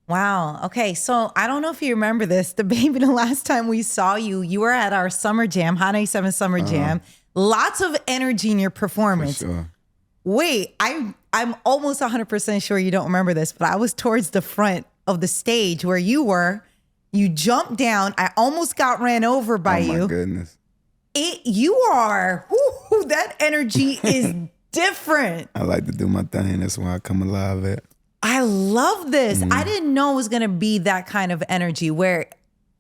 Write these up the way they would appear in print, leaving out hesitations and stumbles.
Wow. Okay. So I don't know if you remember this. DaBaby, the last time we saw you, you were at our summer jam, Hot 97 Summer Jam. Lots of energy in your For performance. sure. Wait, I'm almost 100% sure you don't remember this, but I was towards the front of the stage where you were. You jumped down. I almost got ran over by you. Oh my goodness. You are, that energy is different. I like to do my thing. That's why I come alive at. I love this. I didn't know it was going to be that kind of energy where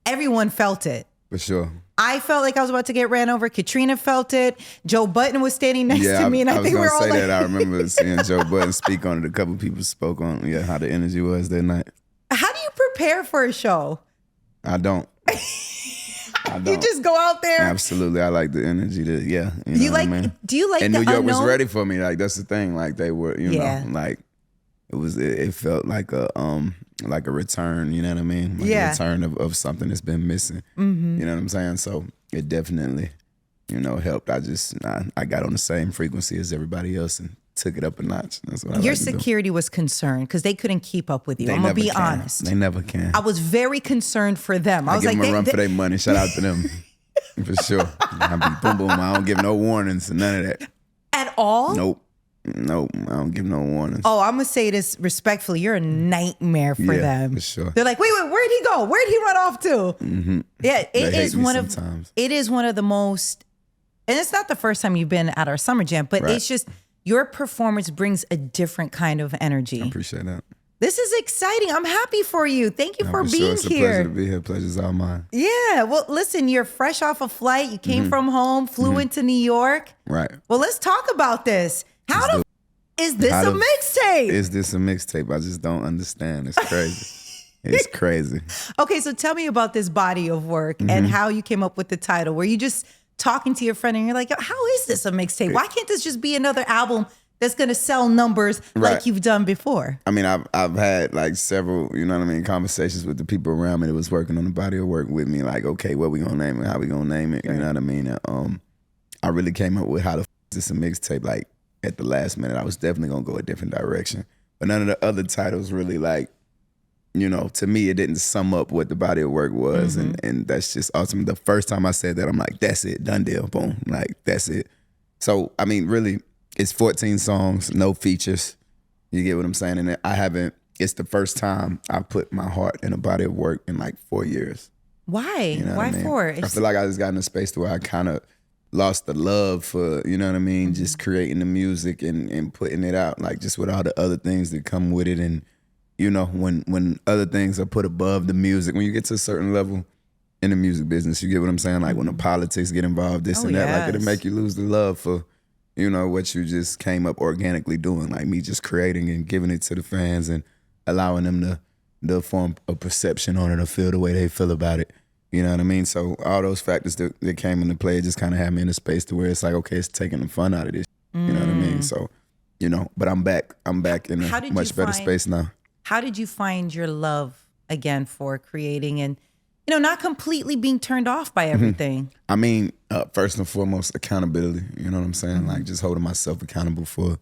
everyone felt it. For sure. I felt like I was about to get ran over. Katrina felt it. Joe Button was standing next to me, and I think we were all like, I remember seeing Joe Button speak on it. A couple people spoke on how the energy was that night. how do you prepare for a show? I don't. You just go out there. Absolutely. I like the energy that, You like? what I mean? Do you like? And the New York was unknown? ready for me. Like, that's the thing. Like, they were, Yeah. like, it felt like a return, you know what I mean? Like Yeah. a return of something that's been missing. You know what I'm saying? So it definitely, helped. I got on the same frequency as everybody else and took it up a notch. That's what I Your like to do. security was concerned because they couldn't keep up with you. They I'm gonna never be can. honest. They never can. I was very concerned for them. I I was give like, them a run for their money. Shout out to them. For sure. I be boom, boom. I don't give no warnings and none of that. at all. Nope. I don't give no warnings. Oh, I'm gonna say this respectfully. You're a nightmare for Yeah, them. for sure. They're like, wait, where'd he go? Where'd he run off to? Mm-hmm. Yeah, They it hate is me one of sometimes. it is one of the most, and it's not the first time you've been at our summer jam, but Right. it's just your performance brings a different kind of energy. I appreciate that. This is exciting. I'm happy for you. Thank you for sure. being It's a here. pleasure to be here. Pleasure's all mine. Yeah. Well, listen, you're fresh off a flight. You came from home, flew into New York. Right. Well, let's talk about this. How the is this How a the- mixtape? Is this a mixtape? I just don't understand. It's crazy. It's crazy. Okay, so tell me about this body of work and how you came up with the title. Were you just talking to your friend and you're like, how is this a mixtape? Why can't this just be another album that's gonna sell numbers like Right. you've done before? I mean, I've had like several, conversations with the people around me that was working on the body of work with me. Like, okay, what we gonna name it? How we gonna name it? You know what I mean? And, I really came up with how to this a mixtape. Like at the last minute, I was definitely gonna go a different direction. But none of the other titles really like, to me, it didn't sum up what the body of work was, and that's just awesome. The first time I said that, I'm like, that's it, done deal, boom, like that's it. So I mean, really. It's 14 songs, no features. You get what I'm saying? And it's the first time I put my heart in a body of work in like 4 years. Why? You know Why what I mean? for? I feel like I just got in a space to where I kind of lost the love for, you know what I mean? Just creating the music and putting it out, like just with all the other things that come with it. And, when other things are put above the music, when you get to a certain level in the music business, you get what I'm saying? Like when the politics get involved, this and that, like it'll make you lose the love for what you just came up organically doing, like me just creating and giving it to the fans and allowing them to form a perception on it or feel the way they feel about it. You know what I mean? So all those factors that came into play just kind of had me in a space to where it's like, okay, it's taking the fun out of this. You know what I mean? So, but I'm back in a much better space now. How did you find your love again for creating and, not completely being turned off by everything? I mean, first and foremost, accountability. You know what I'm saying? Like just holding myself accountable for,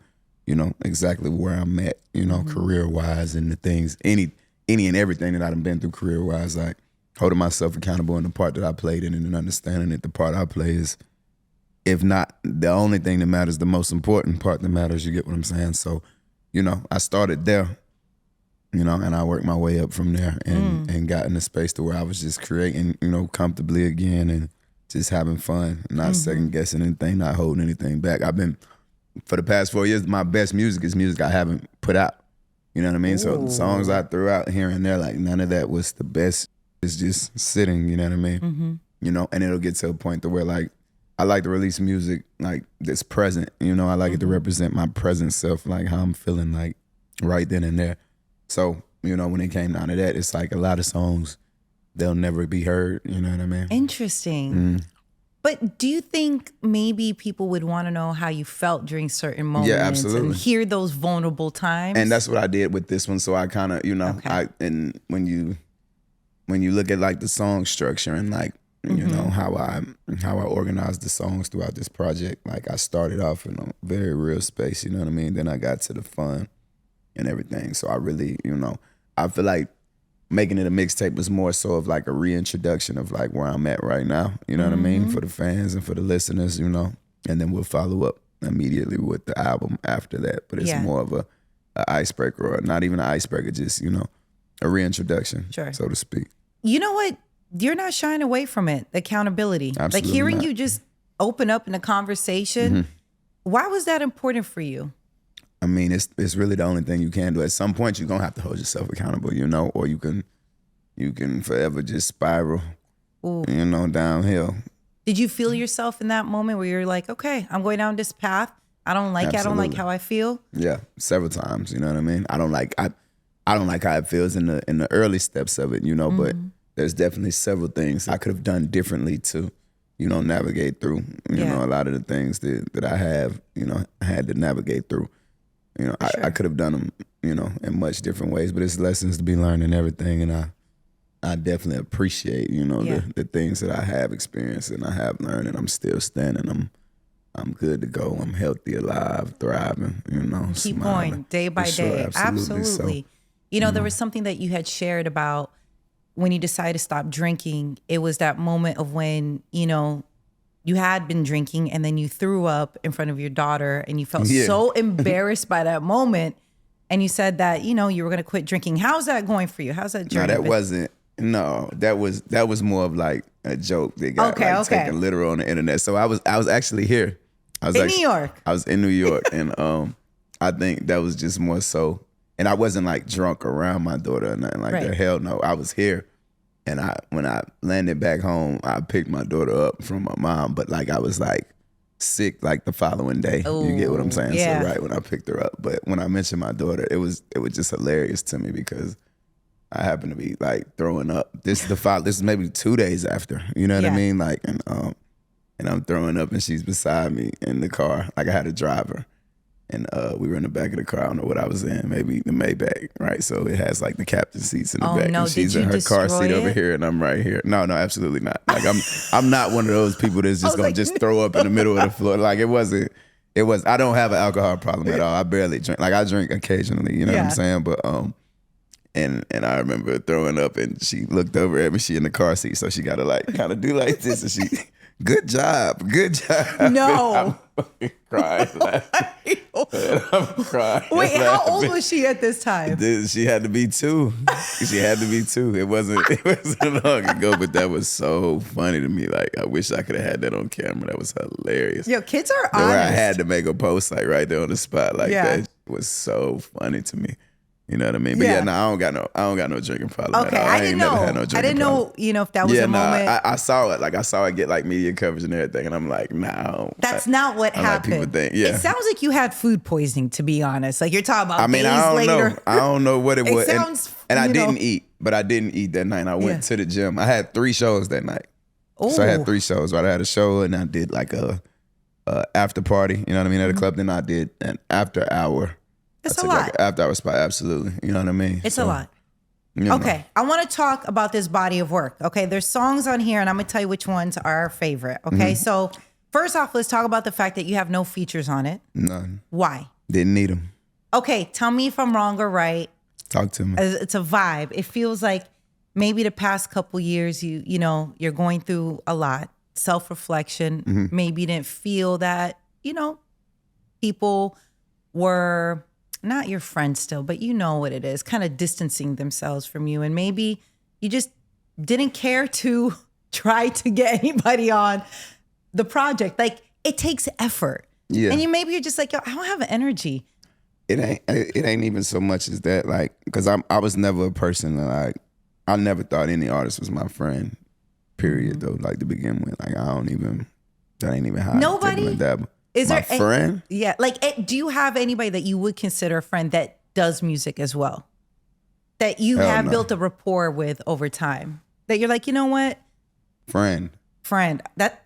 exactly where I'm at, career-wise and the things, any and everything that I've been through career-wise, like holding myself accountable in the part that I played in and understanding that the part I play is, if not the only thing that matters, the most important part that matters, you get what I'm saying? So, I started there. And I worked my way up from there and got in a space to where I was just creating, comfortably again and just having fun, not second guessing anything, not holding anything back. I've been, for the past 4 years, my best music is music I haven't put out. You know what I mean? So the songs I threw out here and there, like none of that was the best. It's just sitting, you know what I mean? And it'll get to a point to where like, I like to release music like that's present. I like it to represent my present self, like how I'm feeling like right then and there. So, when it came down to that, it's like a lot of songs, they'll never be heard. You know what I mean? Interesting. But do you think maybe people would want to know how you felt during certain moments? Yeah, absolutely. And hear those vulnerable times? And that's what I did with this one. So I kind of, and when you look at like the song structure and like, how I organized the songs throughout this project, like I started off in a very real space, you know what I mean? Then I got to the fun and everything. So I really, I feel like making it a mixtape was more so of like a reintroduction of like where I'm at right now. You know what I mean? For the fans and for the listeners, you know. And then we'll follow up immediately with the album after that. But it's more of a icebreaker, or not even an icebreaker, just, you know, a reintroduction, so to speak. You know what? You're not shying away from it. Accountability. Absolutely like hearing not. you just open up in a conversation. Why was that important for you? I mean, it's really the only thing you can do. At some point, you're gonna have to hold yourself accountable, you know, or you can forever just spiral, you know, downhill. Did you feel yourself in that moment where you're like, okay, I'm going down this path. I don't like it. I don't like how I feel. Yeah, several times. You know what I mean? I don't like how it feels in the early steps of it, you know, but there's definitely several things I could have done differently to, you know, navigate through, you know, a lot of the things that I have, you know, had to navigate through. You know, I could have done them, you know, in much different ways, but it's lessons to be learned and everything. And I definitely appreciate, you know, the things that I have experienced and I have learned, and I'm still standing. I'm good to go. I'm healthy, alive, thriving, you know. Keep smiling. going day by day. Absolutely. So, you know, there was something that you had shared about when you decided to stop drinking. It was that moment of when, you know, you had been drinking and then you threw up in front of your daughter and you felt so embarrassed by that moment. And you said that, you know, you were going to quit drinking. How's that going for you? How's that journey? No, that wasn't. No, that was more of like a joke that got taken literal on the internet. So I was actually here. I was in New York. I was in New York, and I think that was just more so. And I wasn't like drunk around my daughter or nothing like that. Hell no, I was here. And when I landed back home, I picked my daughter up from my mom, but like I was like sick like the following day. You get what I'm saying? Yeah. So when I picked her up, but when I mentioned my daughter, it was just hilarious to me because I happened to be like throwing up. This is maybe 2 days after. You know what I mean? Like and I'm throwing up and she's beside me in the car. Like I had a driver. And we were in the back of the car. I don't know what I was in, maybe the Maybach, right? So it has like the captain seats in the back. No, and she's did in you her car seat over it? here, and I'm right here. No, absolutely not. Like I'm not one of those people that's just gonna just throw up in the middle of the floor. Like it was. I don't have an alcohol problem at all. I barely drink. Like I drink occasionally, you know what I'm saying? But and I remember throwing up, and she looked over at me. She in the car seat, so she got to like kind of do like this, and she. Good job. No. I'm crying. I'm crying. Wait, how old was she at this time? She had to be 2. It wasn't long ago, but that was so funny to me. Like, I wish I could have had that on camera. That was hilarious. Yo, kids are honest. Where I had to make a post like right there on the spot like that was so funny to me. You know what I mean? But no, I don't got no drinking problem. Okay, at all. I didn't know. I didn't know, you know, if that was a moment. I saw it. Like I saw it get like media coverage and everything, and I'm like, no. That's not what happened. Like people think, It sounds like you had food poisoning, to be honest. Like you're talking about days I don't later. know. I don't know what it was. And I know. didn't eat, but I didn't eat that night. I went to the gym. I had 3 shows that night. Ooh. So I had 3 shows. Right? I had a show and I did like a after party. You know what I mean? At a club. Then I did an after hour. It's a lot. Like an after hour spot. Absolutely. You know what I mean? It's a lot. You know. Okay, I want to talk about this body of work. Okay, there's songs on here, and I'm gonna tell you which ones are our favorite. Okay, so first off, let's talk about the fact that you have no features on it. None. Why? Didn't need them. Okay, tell me if I'm wrong or right. Talk to me. It's a vibe. It feels like maybe the past couple years, you know, you're going through a lot, self-reflection. Maybe you didn't feel that, you know, people were not your friends still, but you know what it is, kind of distancing themselves from you. And maybe you just didn't care to try to get anybody on the project. Like it takes effort. Yeah. And you're just like, yo, I don't have energy. It ain't even so much as that, like, because I was never a person that like, I never thought any artist was my friend, period, though, like to begin with. Like that ain't even how Nobody? I dabble. Is my there friend? Yeah. Like, do you have anybody that you would consider a friend that does music as well? That you have built a rapport with over time? That you're like, you know what? Friend.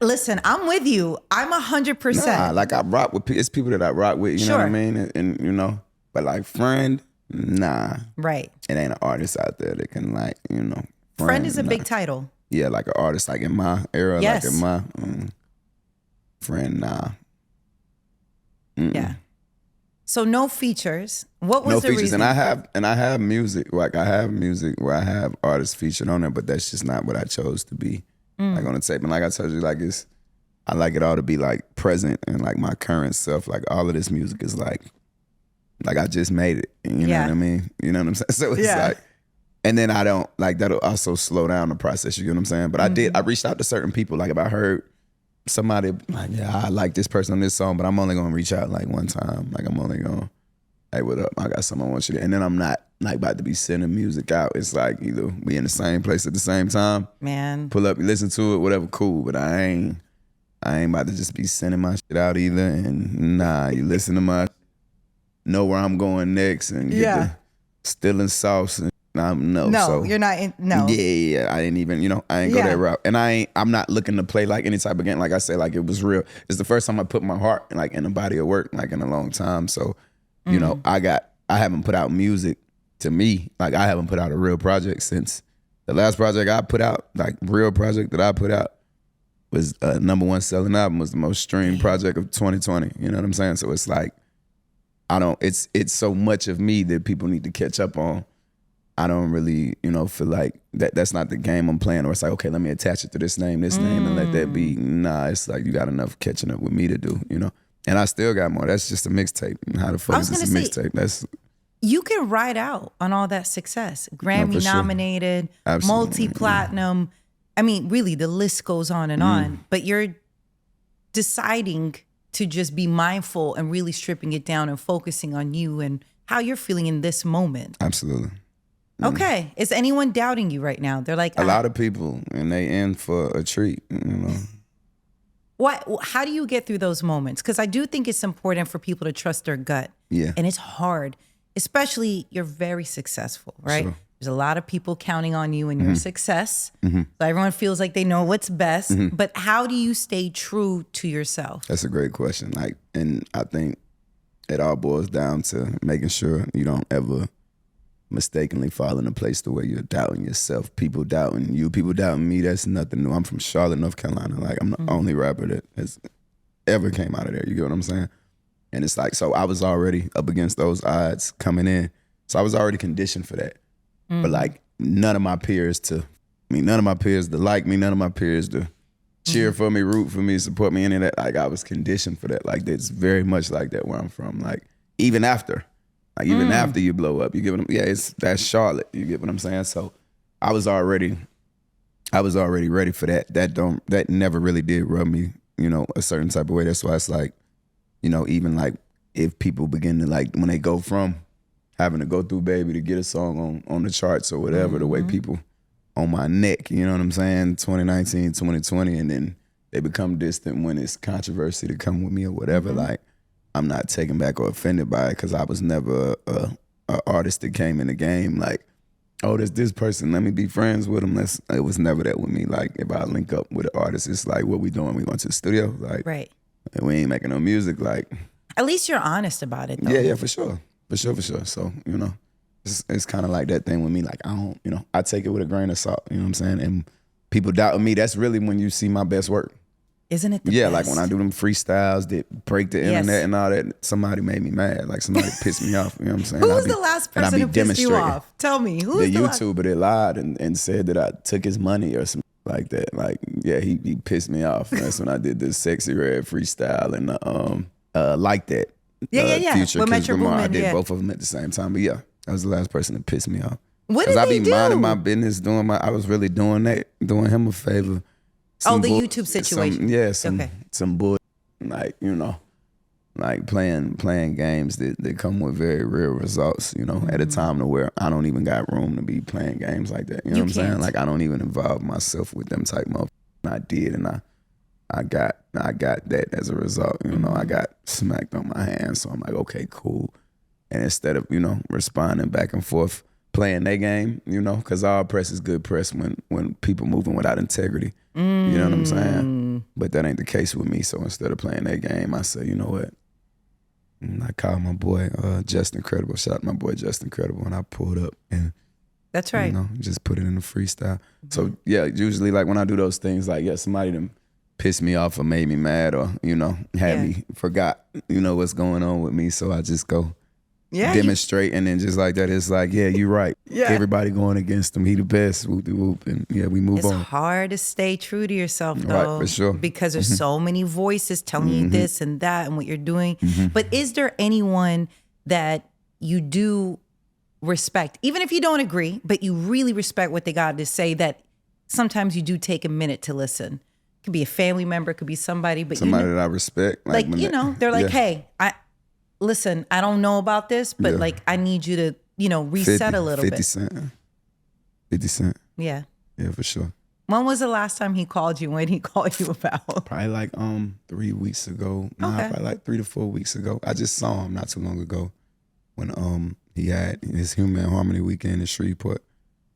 Listen, I'm with you. I'm 100%. Nah, like I rock with, it's people that I rock with, you know what I mean? And you know, but like friend, nah. Right. It ain't an artist out there that can like, you know. Friend is a big title. Yeah, like an artist like in my era, yes. like in my friend, nah. Yeah. So no features. What was No the features, reason? and I have music. Like I have music where I have artists featured on it, but that's just not what I chose to be like on the tape. And like I told you, like I like it all to be like present and like my current self. Like all of this music is like I just made it. You know what I mean? You know what I'm saying? So it's like, and then I don't like that'll also slow down the process. You know what I'm saying? But I reached out to certain people. Like if I heard somebody like, I like this person on this song, but I'm only gonna reach out like one time. Like I'm only gonna, hey, what up? I got something I want you to, and then I'm not like about to be sending music out. It's like either we in the same place at the same time. Man. Pull up, you listen to it, whatever, cool. But I ain't about to just be sending my shit out either. And nah, you listen to my, know where I'm going next and get the stealing sauce. And no, so, you're not in, no. Yeah. I didn't even, I ain't go that route. And I'm not looking to play like any type of game. Like I said, like it was real. It's the first time I put my heart like in a body of work like in a long time. So, I haven't put out music to me. Like I haven't put out a real project since the last project I put out, like real project that I put out was #1 selling album, was the most streamed project of 2020. You know what I'm saying? So it's like, it's so much of me that people need to catch up on. I don't really, feel like that's not the game I'm playing, or it's like, okay, let me attach it to this name, and let that be. Nah, it's like you got enough catching up with me to do, And I still got more. That's just a mixtape. How the fuck is this a mixtape? That's, you can ride out on all that success. Grammy nominated, multi-platinum. I mean, really, the list goes on and on. But you're deciding to just be mindful and really stripping it down and focusing on you and how you're feeling in this moment. Absolutely. Okay. Is anyone doubting you right now? They're like, a lot of people, and they in for a treat, What? How do you get through those moments? Because I do think it's important for people to trust their gut. Yeah. And it's hard, especially you're very successful, right? Sure. There's a lot of people counting on you and your success. So everyone feels like they know what's best. But how do you stay true to yourself? That's a great question. Like, and I think it all boils down to making sure you don't ever mistakenly fall in a place to where you're doubting yourself. People doubting you, people doubting me. That's nothing new. I'm from Charlotte, North Carolina. Like I'm the only rapper that has ever came out of there. You get what I'm saying? And it's like, so I was already up against those odds coming in. So I was already conditioned for that. But like none of my peers to like me, none of my peers to cheer for me, root for me, support me, any of that. Like I was conditioned for that. Like it's very much like that where I'm from. Like even after you blow up, you get what that's Charlotte. You get what I'm saying? So I was already ready for that. That never really did rub me, a certain type of way. That's why it's like, even like if people begin to like, when they go from having to go through Baby to get a song on the charts or whatever, the way people on my neck, you know what I'm saying? 2019, 2020, and then they become distant when it's controversy to come with me or whatever. Like, I'm not taken back or offended by it because I was never a artist that came in the game like, oh, there's this person, let me be friends with him. It was never that with me. Like, if I link up with an artist, it's like, what we doing? We going to the studio? Like, right. And we ain't making no music. Like, at least you're honest about it, though. Yeah, for sure. For sure. So, it's kind of like that thing with me. Like, I don't, I take it with a grain of salt, you know what I'm saying? And people doubting me, that's really when you see my best work. Isn't it the best? Like when I do them freestyles that break the internet and all that, somebody made me mad. Like, somebody pissed me off, you know what I'm saying? Who was the last person who pissed you off? Tell me. Who was the YouTuber that lied and said that I took his money or something like that. Like, yeah, he pissed me off. That's when I did the Sexy Red freestyle and Like That. Future, Kendrick Lamar. I did both of them at the same time. But yeah, that was the last person that pissed me off. What did he do? Minding my business, I was really doing him a favor. YouTube situation. Some bull, like, like playing games that come with very real results, at a time to where I don't even got room to be playing games like that. You know what I'm saying? Like, I don't even involve myself with them type of, I did, and I got that as a result. I got smacked on my hands. So I'm like, okay, cool. And instead of, responding back and forth, playing their game, because all press is good press when people moving without integrity. You know what I'm saying? But that ain't the case with me. So instead of playing their game, I say, you know what? And I called my boy Just Incredible. Shout out my boy Just Incredible. And I pulled up and that's right. Just put it in the freestyle. So yeah, usually like when I do those things, like somebody them pissed me off or made me mad or, had me forgot, what's going on with me. So I just go demonstrate and then just like that, it's like, yeah, you're right. Everybody going against him. He the best. Whoop de whoop. And we move on. It's hard to stay true to yourself though. Right, for sure. Because there's so many voices telling you this and that and what you're doing. But is there anyone that you do respect, even if you don't agree, but you really respect what they got to say, that sometimes you do take a minute to listen? It could be a family member, it could be somebody, but somebody that I respect. Like they're like, hey, listen, I don't know about this, but like I need you to, reset a little 50 bit. Cent. 50 Cent. Yeah. Yeah, for sure. When was the last time he called you? When he called you about? Probably like 3 weeks ago. Probably like 3 to 4 weeks ago. I just saw him not too long ago when he had his Human Harmony weekend in Shreveport.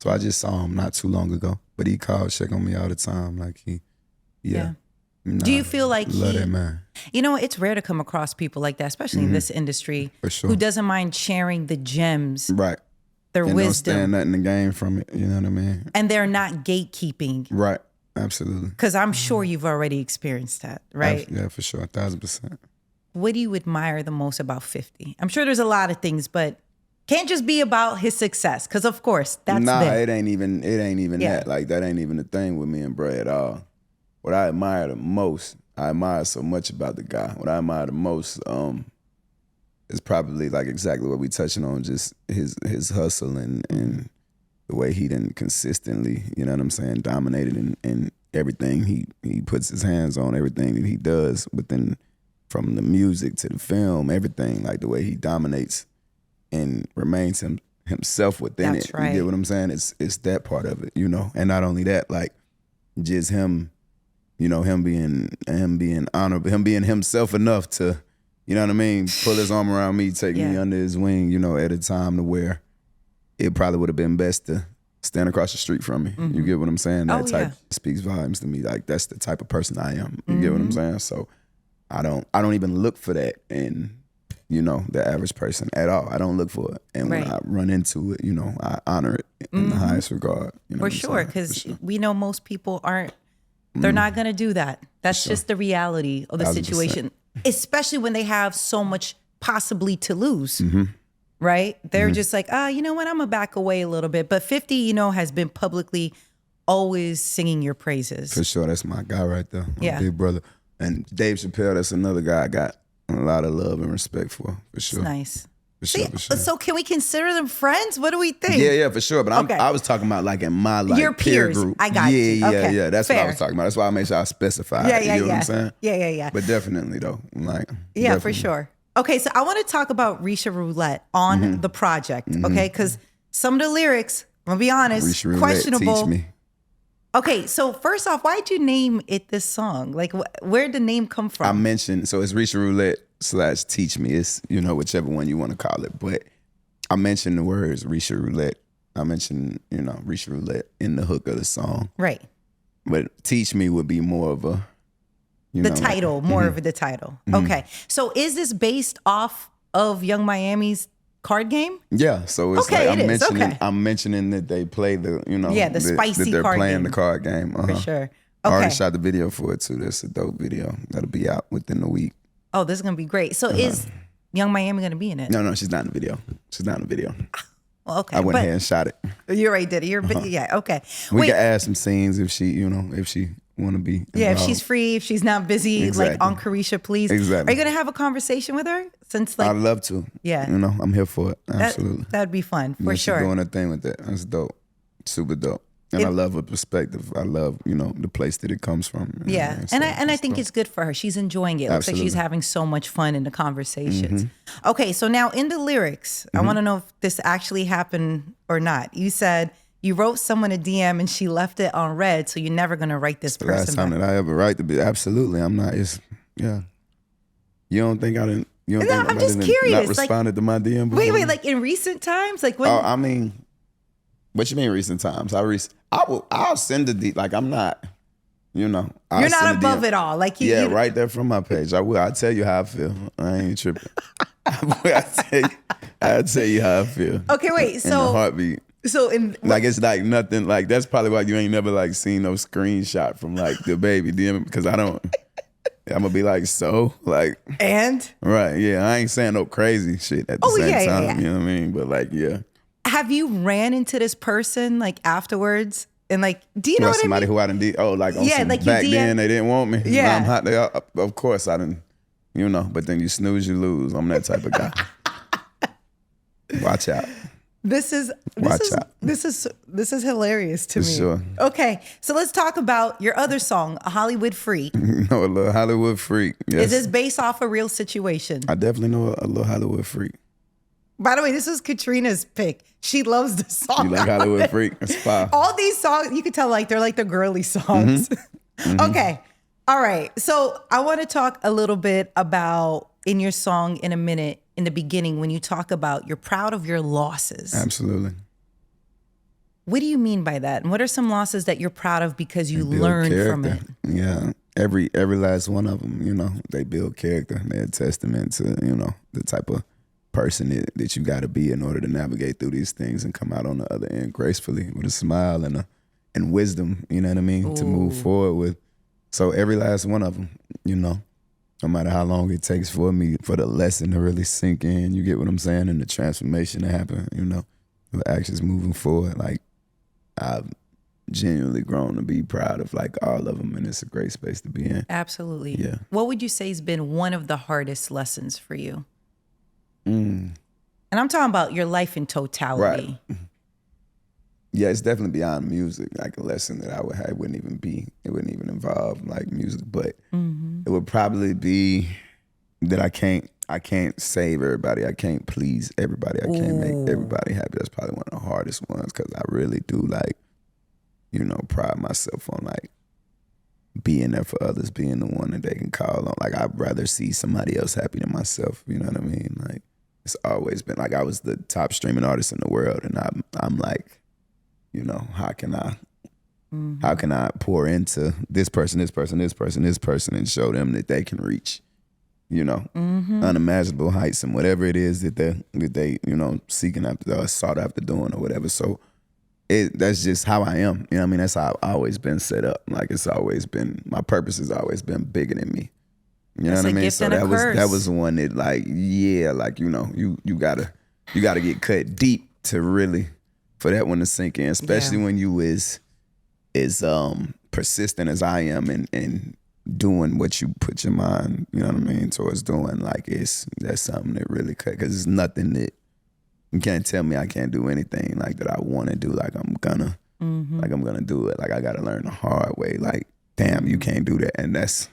So I just saw him not too long ago. But he called, check on me all the time. Like do you feel like love that man? It's rare to come across people like that, especially in this industry, for sure, who doesn't mind sharing the gems, right? Their and wisdom. Don't stand nothing to gain from it. You know what I mean? And they're not gatekeeping, right? Absolutely. Because I'm sure you've already experienced that, right? Yeah, for sure, 1,000%. What do you admire the most about 50? I'm sure there's a lot of things, but can't just be about his success, because of course that's it ain't even that. Like that ain't even the thing with me and Bray at all. What I admire the most, I admire so much about the guy. What I admire the most is probably like exactly what we touching on, just his hustle and the way he done consistently, you know what I'm saying, dominated in everything he puts his hands on, everything that he does within, from the music to the film, everything, like the way he dominates and remains himself within That's it. Right. You get what I'm saying? It's that part of it, And not only that, like just him, him being honorable, him being himself enough to, you know what I mean, pull his arm around me, take me under his wing, at a time to where it probably would have been best to stand across the street from me. You get what I'm saying? That type speaks volumes to me. Like that's the type of person I am. You get what I'm saying? So I don't even look for that in, the average person at all. I don't look for it. And when I run into it, I honor it in the highest regard. For sure, because we know most people aren't, they're not going to do that. That's just the reality of the 1,000%. situation, especially when they have so much possibly to lose, right? They're just like, you know what, I'm going to back away a little bit. But 50, has been publicly always singing your praises. For sure, that's my guy right there, my big brother. And Dave Chappelle, that's another guy I got a lot of love and respect for sure. It's nice. For sure. So can we consider them friends? What do we think? Yeah, for sure. But I was talking about like in my your peer peers. group. I got you. Yeah. That's what I was talking about. That's why I made sure I specified. Yeah. You know what I'm saying? Yeah. But definitely though, like for sure. Okay, so I want to talk about Risha Roulette on the project. Okay, because some of the lyrics, I'm gonna be honest, Risha Roulette, questionable. teach me. Okay, so first off, why'd you name it this song? Like, where'd the name come from? I mentioned, so it's Risha Roulette / Teach Me. It's, whichever one you want to call it. But I mentioned the words Risha Roulette. I mentioned, Risha Roulette in the hook of the song. Right. But Teach Me would be more of a, the title, more of the title. Okay, so is this based off of Young Miami's card game? Yeah, so it's okay, like I'm mentioning that they play the, the spicy that they're card playing game. the card game. For sure. Okay. I already shot the video for it too. That's a dope video. That'll be out within the week. Oh, this is gonna be great. So is Young Miami gonna be in it? No, she's not in the video. She's not in the video. Well, okay. I went ahead and shot it. You already did it. Yeah, okay. We can add some scenes if she, if she want to be involved. Yeah, if she's free, if she's not busy, like on Carisha, please. Exactly. Are you gonna have a conversation with her? Since like I'd love to. Yeah. I'm here for it. Absolutely. That'd be fun for sure. She's doing her thing with that. That's dope. Super dope. And I love her perspective. I love, the place that it comes from. Yeah. And I think it's good for her. She's enjoying it. It looks like she's having so much fun in the conversations. Okay, so now in the lyrics, I want to know if this actually happened or not. You said you wrote someone a DM and she left it on red, so you're never going to write this person last time back. that I ever write to be. Absolutely. I'm not. You don't think I didn't. You don't think I'm just curious. Not responded to my DM before? Wait, like in recent times? Like when? Oh, I mean, what you mean recent times? I'll send a like I'm not, You're not above it all. Like right there from my page. I will. I'll tell you how I feel. I ain't tripping. I'll tell you how I feel. Okay, wait. In So a heartbeat. So in like it's like nothing. Like that's probably why you ain't never like seen no screenshot from like DaBaby DM because I don't. I'm gonna be like like and right, yeah. I ain't saying no crazy shit at the same time. Yeah. You know what I mean? But like, yeah. Have you ran into this person like afterwards? And like, do you know what somebody I mean? who I done did? Oh, like on Yeah, some like back you then they didn't want me. Yeah. Now I'm hot. Of course I didn't. You know, but then you snooze, you lose. I'm that type of guy. Watch out. This is hilarious to For me. sure. Okay, so let's talk about your other song, "A Hollywood Freak." No, a little Hollywood freak. Yes. Is this based off a real situation? I definitely know a little Hollywood freak. By the way, this was Katrina's pick. She loves the song. You like Hollywood freak? That's fire. All these songs, you can tell like they're like the girly songs. Okay. All right. So I want to talk a little bit about in your song in a minute, in the beginning, when you talk about you're proud of your losses. Absolutely. What do you mean by that? And what are some losses that you're proud of because you Build learned from character. it? Yeah. Every last one of them, you know, they build character. They're a testament to, you know, the type of person that you got to be in order to navigate through these things and come out on the other end gracefully with a smile and wisdom, you know what I mean, to move forward with. So every last one of them, you know, no matter how long it takes for the lesson to really sink in, you get what I'm saying, and the transformation to happen, you know, the actions moving forward. Like I've genuinely grown to be proud of like all of them, and it's a great space to be in. Absolutely. Yeah. What would you say has been one of the hardest lessons for you? And I'm talking about your life in totality. Right. Yeah, it's definitely beyond music. Like a lesson that I would have wouldn't even involve like music, but it would probably be that I can't save everybody. I can't please everybody. I can't make everybody happy. That's probably one of the hardest ones because I really do like, you know, pride myself on like being there for others, being the one that they can call on. Like I'd rather see somebody else happy than myself. You know what I mean? Like it's always been like I was the top streaming artist in the world, and I'm like, you know, how can I pour into this person, and show them that they can reach, you know, unimaginable heights and whatever it is that they you know seeking after or sought after doing or whatever. So that's just how I am. You know what I mean? That's how I've always been set up. Like it's always been, my purpose has always been bigger than me. You know what I mean? So that was the one that like, yeah, like, you know, you gotta get cut deep to really, for that one to sink in, especially when you is persistent as I am and doing what you put your mind, you know what I mean, towards doing. Like that's something that really cut, because it's nothing that you can't tell me I can't do anything like that I want to do. Like I'm gonna do it. Like I gotta learn the hard way. Like damn, you can't do that, and that's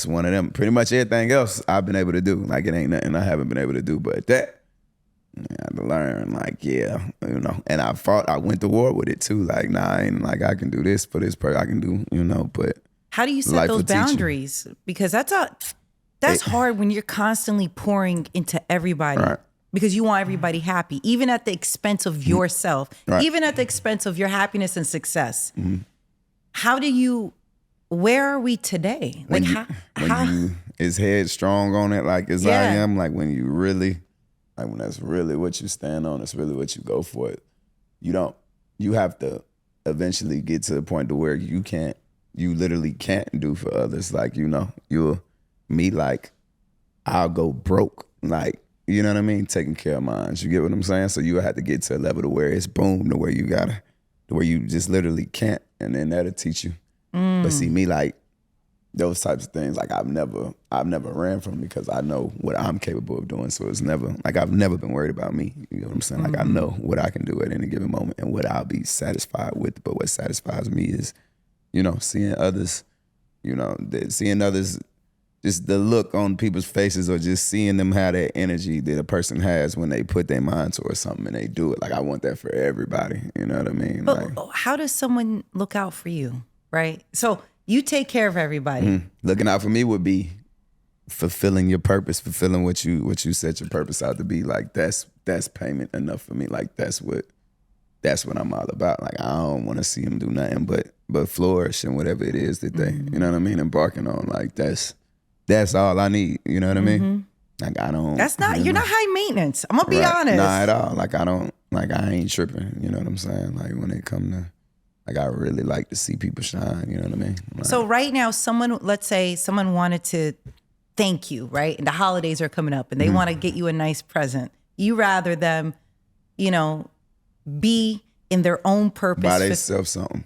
one of them. Pretty much everything else I've been able to do. Like it ain't nothing I haven't been able to do, but that I had to learn. Like yeah, you know. And I went to war with it too. Like nah, I ain't like I can do this for this person. I can do, you know. But how do you set those boundaries? Because that's hard when you're constantly pouring into everybody. Right. Because you want everybody happy, even at the expense of yourself, even at the expense of your happiness and success. How do you? Where are we today? Like how you is headstrong on it, like as I am. Like when you really, like when that's really what you stand on, it's really what you go for. It. You have to eventually get to the point to where you literally can't do for others. Like you know, like I'll go broke. Like. You know what I mean? Taking care of mine. You get what I'm saying? So you have to get to a level to where it's boom, to where you just literally can't, and then that'll teach you. But see, me like those types of things, like I've never ran from, because I know what I'm capable of doing. So it's never like I've never been worried about me. You know what I'm saying? Like I know what I can do at any given moment and what I'll be satisfied with. But what satisfies me is, you know, seeing others, just the look on people's faces, or just seeing them have that energy that a person has when they put their mind towards something and they do it. Like I want that for everybody. You know what I mean? But like, how does someone look out for you, right? So you take care of everybody. Looking out for me would be fulfilling your purpose, fulfilling what you set your purpose out to be. Like that's payment enough for me. Like that's what I'm all about. Like I don't want to see them do nothing but flourish and whatever it is that they, you know what I mean, embarking on. Like that's all I need. You know what I mean? Like I don't. That's not. You're not high maintenance. I'm gonna be honest. Not at all. Like I don't. like I ain't tripping. You know what I'm saying? Like when it come to, like I really like to see people shine. You know what I mean? Like, So right now, let's say someone wanted to thank you, right? And the holidays are coming up and they want to get you a nice present. You rather them, you know, be in their own purpose. buy themselves something.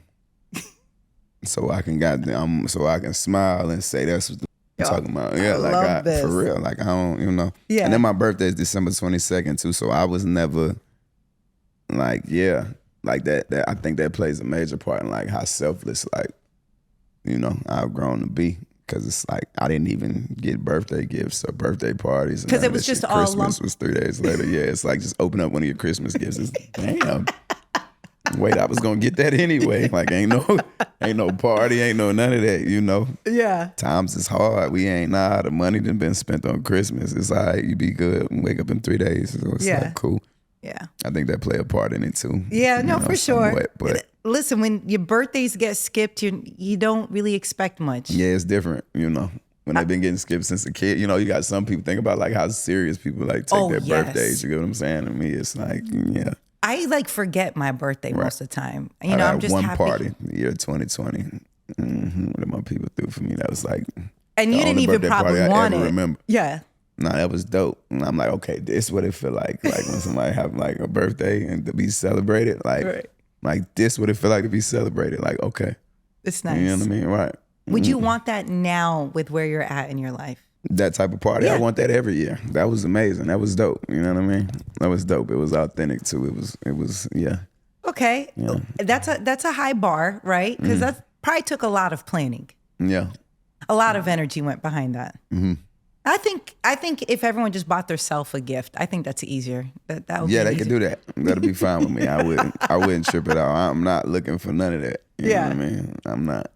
So I can so I can smile and say that's what I'm talking about. Yeah, for real. Like I don't, you know. Yeah. And then my birthday is December 22nd too. So I was never like, like that. I think that plays a major part in like how selfless, like, you know, I've grown to be. Cause it's like I didn't even get birthday gifts or birthday parties. Because it was just all Christmas was 3 days later. Yeah, it's like just open up one of your Christmas gifts. It's, damn. Wait, I was gonna get that anyway. Like ain't no party, ain't no none of that, you know. Yeah. Times is hard. We ain't the money done been spent on Christmas. It's all right, you be good and wake up in 3 days. So it's like cool. Yeah. I think that play a part in it too. Yeah, no, for sure. Somewhat, but listen, when your birthdays get skipped, you don't really expect much. yeah, it's different, you know. When they've been getting skipped since a kid, you know, you got some people think about like how serious people like take their birthdays. You get what I'm saying? To me, it's like, yeah. I like forget my birthday most of the time. You know, I'm just one happy. party, the year 2020. What my people threw for me, that was like, and you didn't even probably want it. Remember? Yeah. Nah, that was dope. And I'm like, okay, this what it feel like when somebody have like a birthday and to be celebrated. Like, like this what it feel like to be celebrated. Like, okay, it's nice. You know what I mean? Right. Would you want that now with where you're at in your life? That type of party, I want that every year. That was amazing. That was dope. You know what I mean? That was dope. It was authentic too. It was yeah. Okay, yeah. That's a high bar, right? Because that probably took a lot of planning. Yeah, a lot of energy went behind that. I think if everyone just bought themselves a gift, I think that's easier. That would they could do that. That'll be fine with me. I wouldn't trip it out. I'm not looking for none of that. You know what I mean? I'm not.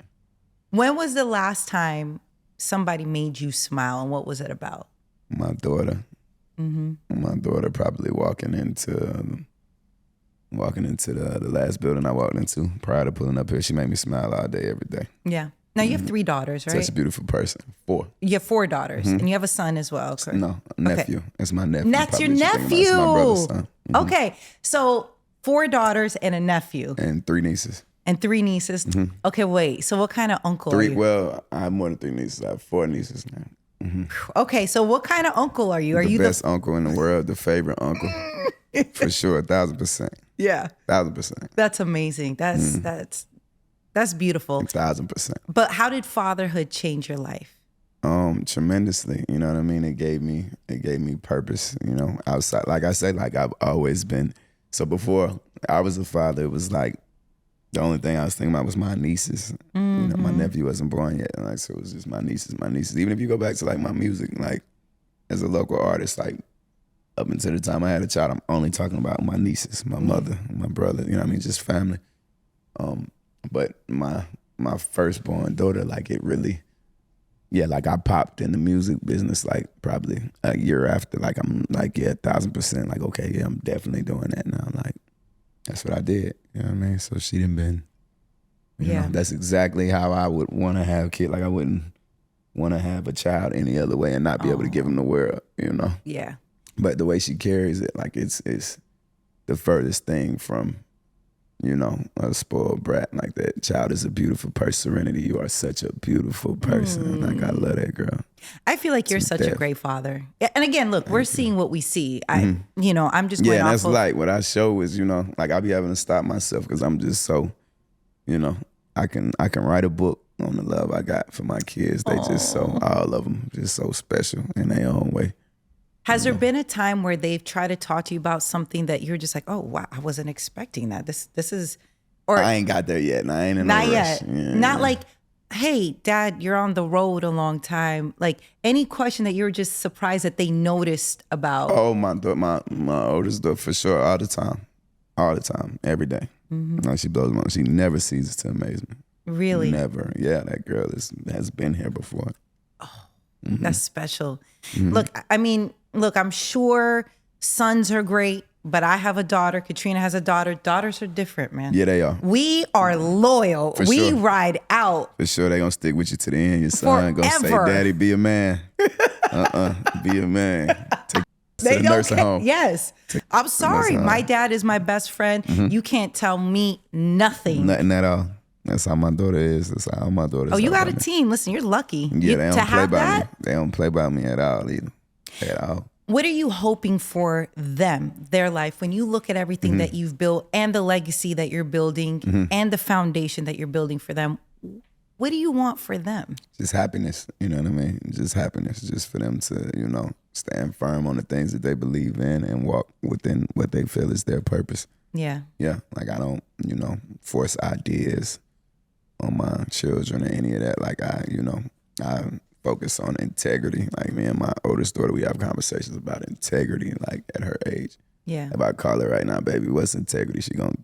When was the last time somebody made you smile, and what was it about? My daughter. My daughter probably walking into the last building I walked into prior to pulling up here. She made me smile all day, every day. Yeah. Now you have 3 daughters, right? Such a beautiful person. 4. You have 4 daughters, and you have a son as well, correct? No, a nephew. Okay. That's my nephew. That's your nephew. That's my brother's son. Okay, so 4 daughters and a nephew. And 3 nieces. And 3 nieces. Okay, wait. So what kind of uncle are you? Well, I have more than 3 nieces. I have 4 nieces now. Okay, so what kind of uncle are you? Are the you best uncle in the world? The favorite uncle, for sure, 1,000%. Yeah, 1,000%. That's amazing. That's beautiful. 1,000%. But how did fatherhood change your life? Tremendously. You know what I mean? It gave me purpose. You know, outside, like I said, like I've always been. So before I was a father, it was like, the only thing I was thinking about was my nieces. You know, my nephew wasn't born yet. Like, so it was just my nieces. Even if you go back to like my music, like as a local artist, like up until the time I had a child, I'm only talking about my nieces, my mother, my brother, you know what I mean? Just family. But my firstborn daughter, like it really, like I popped in the music business like probably a year after. Like I'm like, 1,000%, like, okay, I'm definitely doing that now. Like, that's what I did. You know what I mean? So she done been, you know, that's exactly how I would want to have a kid. Like I wouldn't want to have a child any other way and not be able to give him the world, you know? Yeah. But the way she carries it, like it's the furthest thing from, you know, a spoiled brat. Like that child is a beautiful person. Serenity, you are such a beautiful person. Like I love that girl. I feel like you're such a great father. And again, look, we're seeing what we see. You know, I'm just going off that's like what I show is, you know, like I be having to stop myself because I'm just so, you know, I can write a book on the love I got for my kids. They just so, all of them, just so special in their own way. Has there been a time where they've tried to talk to you about something that you're just like, oh, wow, I wasn't expecting that. This is, or I ain't got there yet. And I ain't in no rush. Not yet. Not like, hey, Dad, you're on the road a long time. Like any question that you're just surprised that they noticed about. Oh, my oldest daughter, for sure, all the time, every day. Like she blows my mind. She never ceases to amaze me. Really? Never. Yeah, that girl has been here before. Oh, that's special. Look, I mean, I'm sure sons are great, but I have a daughter. Katrina has a daughter. Daughters are different, man. Yeah, they are. We are loyal. We ride out. For sure, they gonna stick with you to the end. Your son gonna say, "Daddy, be a man." Be a man. Take the nursing home. Yes. I'm sorry. My dad is my best friend. You can't tell me nothing. Nothing at all. That's how my daughter is. That's how my daughter is. Oh, you got a team. Listen, you're lucky. Yeah, they don't play by me. They don't play by me at all either. At all. What are you hoping for them, their life, when you look at everything that you've built and the legacy that you're building and the foundation that you're building for them? What do you want for them? Just happiness, you know what I mean? Just happiness, just for them to, you know, stand firm on the things that they believe in and walk within what they feel is their purpose. Yeah. Yeah, like I don't, you know, force ideas on my children or any of that. Like I focus on integrity. Like me and my oldest daughter, we have conversations about integrity, like at her age. Yeah. If I call her right now, baby, what's integrity? She's gonna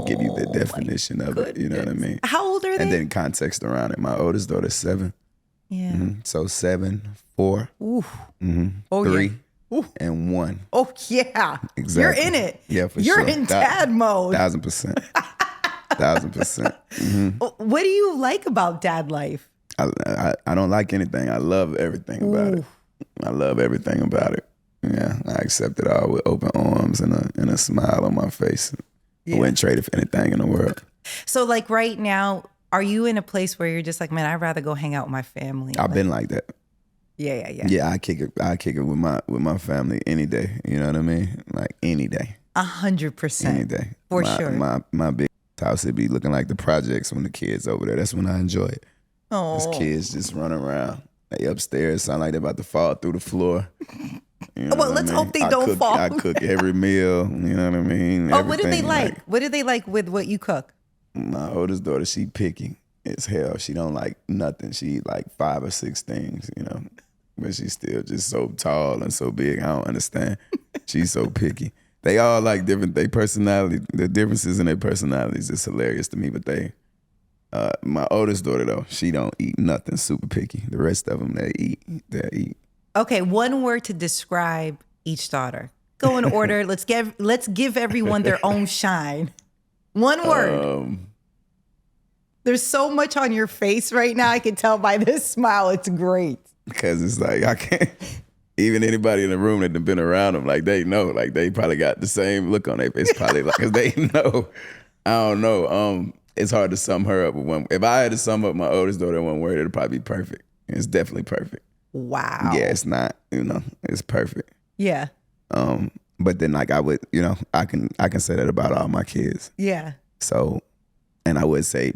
give you the definition of it. You know what I mean? How old are they? And then context around it. My oldest daughter's 7. Yeah. So 7, 4, Oh, 3, yeah. and 1. Oh, yeah. Exactly. You're in it. Yeah, for You're sure. in dad mode. 1,000%. 1,000%. What do you like about dad life? I don't like anything. I love everything about it. I love everything about it. Yeah, I accept it all with open arms and a smile on my face. I wouldn't trade it for anything in the world. So like right now, are you in a place where you're just like, man, I'd rather go hang out with my family? I've been like that. Yeah. Yeah, I kick it with my family any day. You know what I mean? Like any day. 100%. Any day. For sure. My big house, it'd be looking like the projects when the kids over there. That's when I enjoy it. Oh. These kids just running around. They upstairs, sound like they're about to fall through the floor. You know let's hope they don't fall. I cook every meal. You know what I mean? Oh, what do they like? What do they like with what you cook? My oldest daughter, she picky as hell. She don't like nothing. She eat like 5 or 6 things, you know. But she's still just so tall and so big. I don't understand. She's so picky. They all like different. They personality. The differences in their personalities is hilarious to me. But my oldest daughter though, she don't eat nothing. Super picky. The rest of them, they eat. Okay, one word to describe each daughter. Go in order. Let's give everyone their own shine. One word. There's so much on your face right now. I can tell by this smile. It's great. Because it's like I can't. Even anybody in the room that have been around them, like they know, like they probably got the same look on their face. Probably like, cause they know. I don't know. It's hard to sum her up with one. If I had to sum up my oldest daughter in one word, it'd probably be perfect. It's definitely perfect. Wow. Yeah, it's not. It's perfect. Yeah. But then like I would, I can say that about all my kids. Yeah. So, and I would say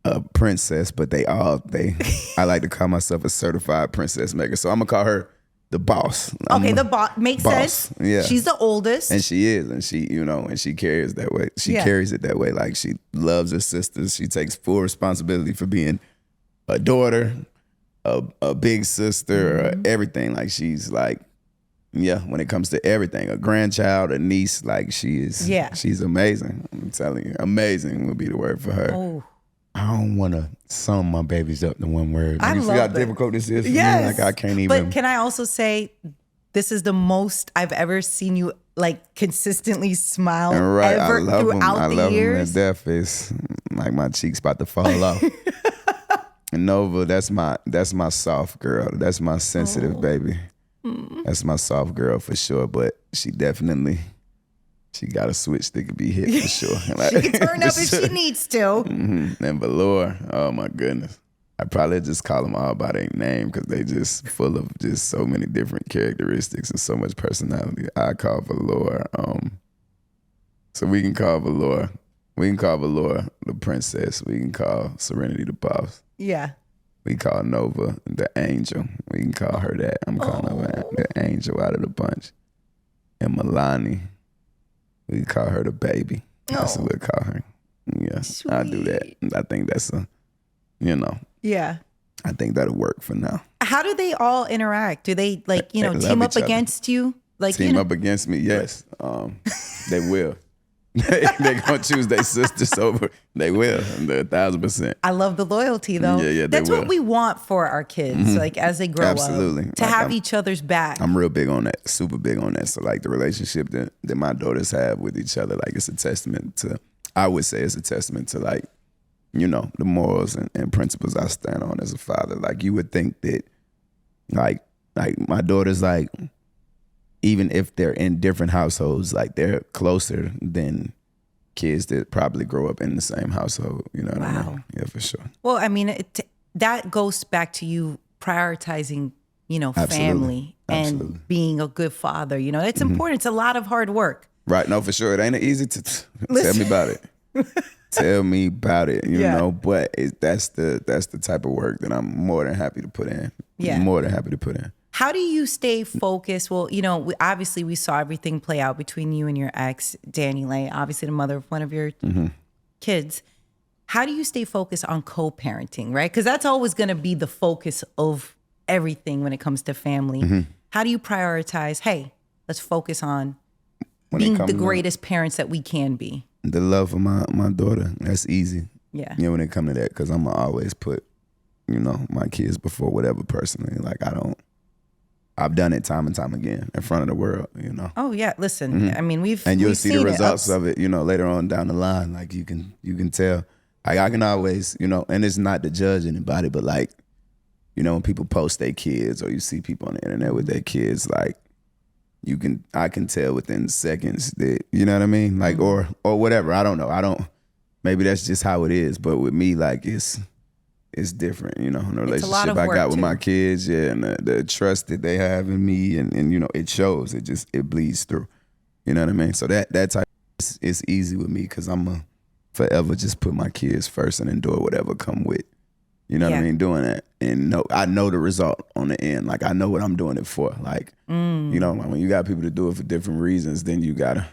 a princess, but I like to call myself a certified princess maker. So I'm gonna call her the boss. Okay, the boss makes sense. Yeah. She's the oldest. And she is, and she, and she carries that way. She carries it that way. Like she loves her sisters. She takes full responsibility for being a daughter, a big sister, everything. Like she's like, when it comes to everything, a grandchild, a niece, like she is. Yeah. She's amazing. I'm telling you, amazing would be the word for her. Oh. I don't want to sum my babies up in one word. I love see how it. difficult this is for me? Yes. Like I can't even. But can I also say, this is the most I've ever seen you like consistently smile ever throughout the years. I love them to death. It's like my cheeks about to fall off. And Nova, that's my soft girl. That's my sensitive baby. That's my soft girl for sure. But she got a switch that could be hit for sure. Like, she can turn up if she needs to. And Valor, oh my goodness. I probably just call them all by their name because they just full of just so many different characteristics and so much personality. I call Valor. So we can call Valor the princess. We can call Serenity the boss. Yeah. We call Nova the angel. We can call her that. I'm calling her the angel out of the bunch. And Milani, we call her the baby. That's what we call her. Yeah, I do that. I think that's Yeah. I think that'll work for now. How do they all interact? Do they team up against you? Like team up against me? Yes. They will. They're gonna choose their sisters over. They will. 1,000%. I love the loyalty though. Yeah, that's what we want for our kids, like as they grow Absolutely. up. To have each other's back. I'm real big on that. Super big on that. So like the relationship that my daughters have with each other, like it's a testament to. I would say it's a testament to like, the morals and principles I stand on as a father. Like you would think that, like my daughters like. even if they're in different households, like they're closer than kids that probably grow up in the same household. You know what I mean? Yeah, for sure. Well, I mean, that goes back to you prioritizing, family and being a good father. It's important. It's a lot of hard work. Right. No, for sure. It ain't easy to tell me about it. Tell me about it, you know, but that's the type of work that I'm more than happy to put in. Yeah. More than happy to put in. How do you stay focused? Well, obviously we saw everything play out between you and your ex, Danny Lay, obviously the mother of one of your kids. How do you stay focused on co-parenting, right? Because that's always going to be the focus of everything when it comes to family. How do you prioritize, hey, let's focus on being the greatest parents that we can be? The love of my daughter, that's easy. Yeah. When it comes to that, because I'm going to always put, my kids before whatever personally. Like I've done it time and time again in front of the world, Oh yeah, listen. I mean, and you'll see the results of it, later on down the line. Like you can tell. I can always, and it's not to judge anybody, but like, when people post their kids or you see people on the internet with their kids, like I can tell within seconds that, you know what I mean? Like or whatever. I don't know. Maybe that's just how it is. But with me, like it's different, the relationship I got with my kids, and the trust that they have in me, and it shows. It bleeds through. You know what I mean? So that type is easy with me because I'm a forever just put my kids first and endure whatever come with. You know what I mean? Doing that, and I know the result on the end. Like I know what I'm doing it for. Like like when you got people to do it for different reasons, then you gotta,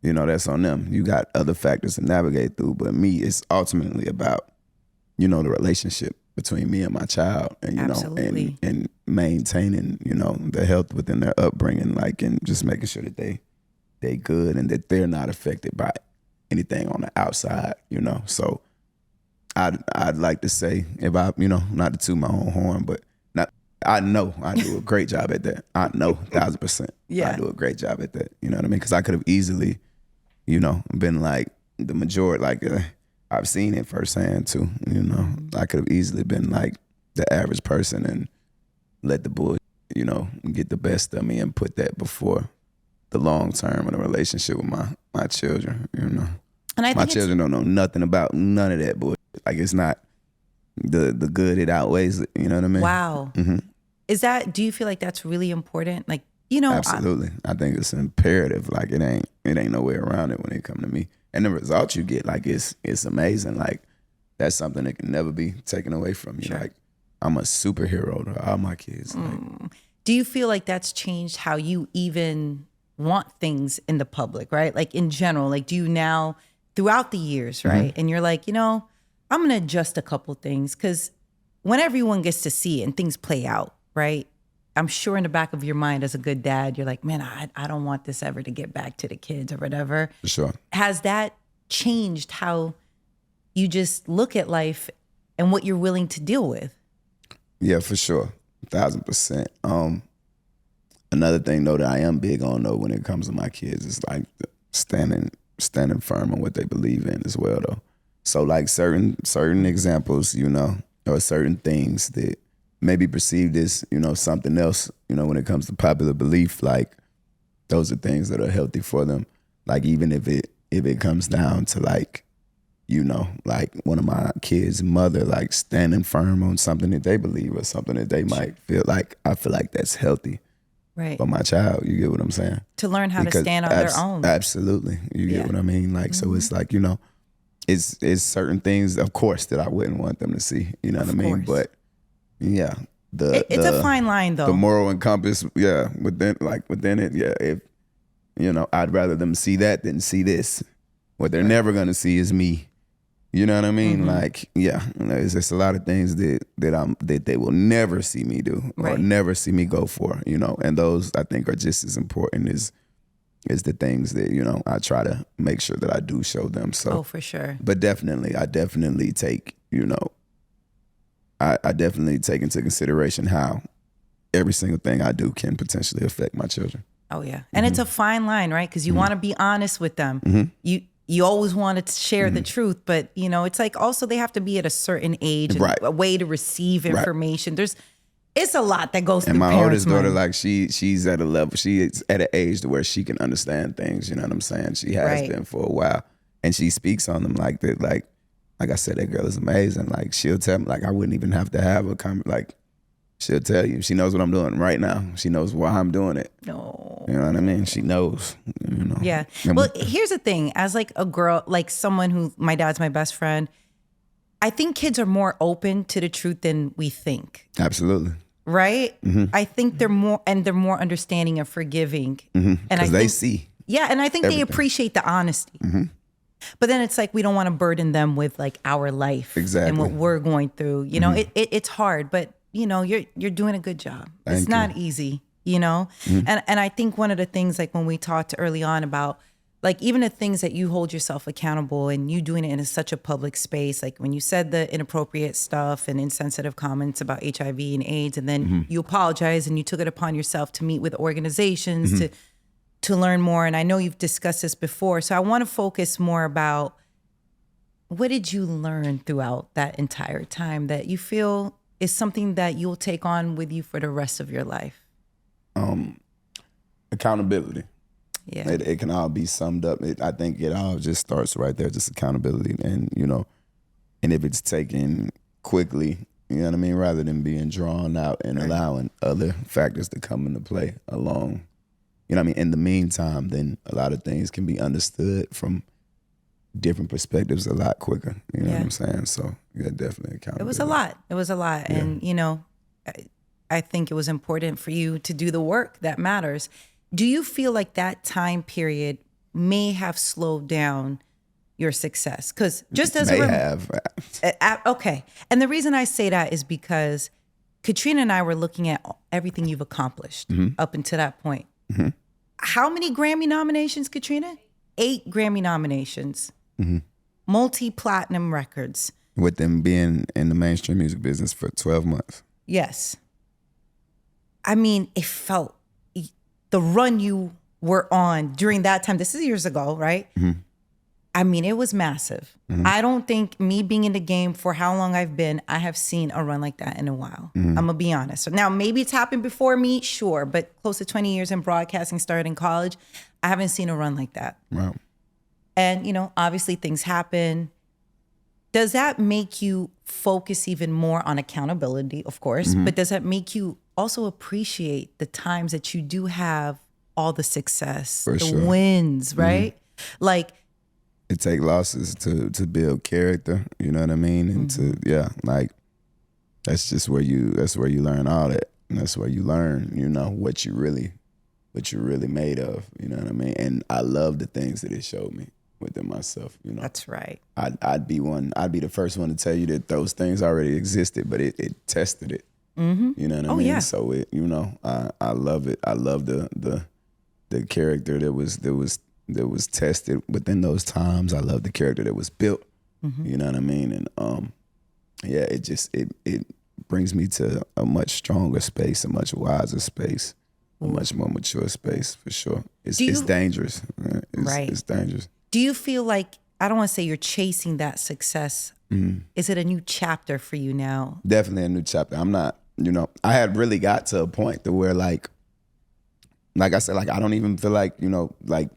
that's on them. You got other factors to navigate through. But me, it's ultimately about the relationship between me and my child, and and maintaining the health within their upbringing, like, and just making sure that they good and that they're not affected by anything on the outside. So I'd like to say, if I not to toot my own horn, but I know I do a great job at that. I know 1,000%. I do a great job at that. You know what I mean? Because I could have easily, been like the majority, like. I've seen it firsthand too, I could have easily been like the average person and let the bull, get the best of me and put that before the long term in a relationship with my children, And I think my children don't know nothing about none of that bull. Like it's not the good, it outweighs it, you know what I mean? Wow. Do you feel like that's really important? Like, Absolutely. I think it's imperative. Like it ain't no way around it when it come to me. And the results you get, like it's amazing. Like that's something that can never be taken away from you. Sure. Like I'm a superhero to all my kids. Like, do you feel like that's changed how you even want things in the public, right? Like in general, like do you now throughout the years, right? And you're like, I'm going to adjust a couple things because when everyone gets to see it and things play out, right? I'm sure in the back of your mind as a good dad, you're like, man, I don't want this ever to get back to the kids or whatever. For sure. Has that changed how you just look at life and what you're willing to deal with? Yeah, for sure. 1,000%. Another thing though that I am big on though when it comes to my kids is like standing firm on what they believe in as well though. So like certain examples, or certain things that maybe perceived as, something else, when it comes to popular belief, like those are things that are healthy for them. Like even if it comes down to like, like one of my kids' mother, like standing firm on something that they believe or something that they might feel like, I feel like that's healthy. Right. For my child, you get what I'm saying? To learn how to stand on their own. Absolutely. You get what I mean? Like, so it's like, it's certain things, of course, that I wouldn't want them to see, you know what I mean? But yeah, it's a fine line though. The moral compass, within it, if I'd rather them see that than see this. What they're never gonna see is me. You know what I mean? Like, it's just a lot of things that they will never see me do or never see me go for. And those I think are just as important as the things that I try to make sure that I do show them. So, for sure. But I definitely take I definitely take into consideration how every single thing I do can potentially affect my children. Oh yeah. And it's a fine line, right? Because you want to be honest with them. You always want to share the truth, but it's like also they have to be at a certain age and a way to receive information. it's a lot that goes And through my parents' oldest daughter, mind. like she's at a level, she is at an age to where she can understand things. You know what I'm saying? She has Right. been for a while, and she speaks on them like that. Like I said, that girl is amazing. Like she'll tell me, like I wouldn't even have to have a comment. Like she'll tell you, she knows what I'm doing right now. She knows why I'm doing it. No. You know what I mean? She knows. You know. Yeah. And Well, here's the thing. As like a girl, like someone who my dad's my best friend, I think kids are more open to the truth than we think. absolutely. Right? I think they're more understanding and forgiving. And I Because they think, see. yeah, and I think they everything. appreciate the honesty. But then it's like we don't want to burden them with like our life and Exactly. what we're going through. You know, it's hard, but you know, you're doing a good job. It's Thank not easy, you know? And I think one of the things like when we talked early on about like even the things that you hold yourself accountable and you doing it in such a public space, like when you said the inappropriate stuff and insensitive comments about HIV and AIDS, and then you apologized and you took it upon yourself to meet with organizations to learn more. And I know you've discussed this before. So I want to focus more about what did you learn throughout that entire time that you feel is something that you'll take on with you for the rest of your life? Accountability. Yeah. It can all be summed up. I think it all just starts right there, just accountability. And, you know, and if it's taken quickly, you know what I mean, rather than being drawn out and allowing other factors to come into play along, you know what I mean, in the meantime, then a lot of things can be understood from different perspectives a lot quicker. You know what I'm saying? So, yeah, definitely accountability. It was a lot. It was a lot. Yeah. And, you know, I think it was important for you to do the work that matters. Do you feel like that time period may have slowed down your success? Because just as okay. And the reason I say that is because Katrina and I were looking at everything you've accomplished up until that point. How many Grammy nominations, Katrina? 8 Grammy nominations. Multi-platinum records. With them being in the mainstream music business for 12 months. Yes. I mean, it felt the run you were on during that time. This is years ago, right? I mean, it was massive. I don't think me being in the game for how long I've been, I have seen a run like that in a while. I'm gonna be honest. So now maybe it's happened before me, sure, but close to 20 years in broadcasting, started in college, I haven't seen a run like that. Wow. And, you know, obviously things happen. Does that make you focus even more on accountability, of course, but does that make you also appreciate the times that you do have all the success, the wins, right? Like, it take losses to build character, you know what I mean? And like that's where you learn all that. And that's where you learn, you know, what you really made of, you know what I mean? And I love the things that it showed me within myself, you know. that's right. I'd be the first one to tell you that those things already existed, but it tested it. You know what I mean? Yeah. So it, you know, I love it. I love the character that was tested within those times. I love the character that was built. You know what I mean? And it brings me to a much stronger space, a much wiser space, a much more mature space for sure. It's dangerous. It's dangerous. Do you feel like, I don't want to say you're chasing that success. Is it a new chapter for you now? Definitely a new chapter. I'm not, you know, I had really got to a point to where like I said, like I don't even feel like, you know, like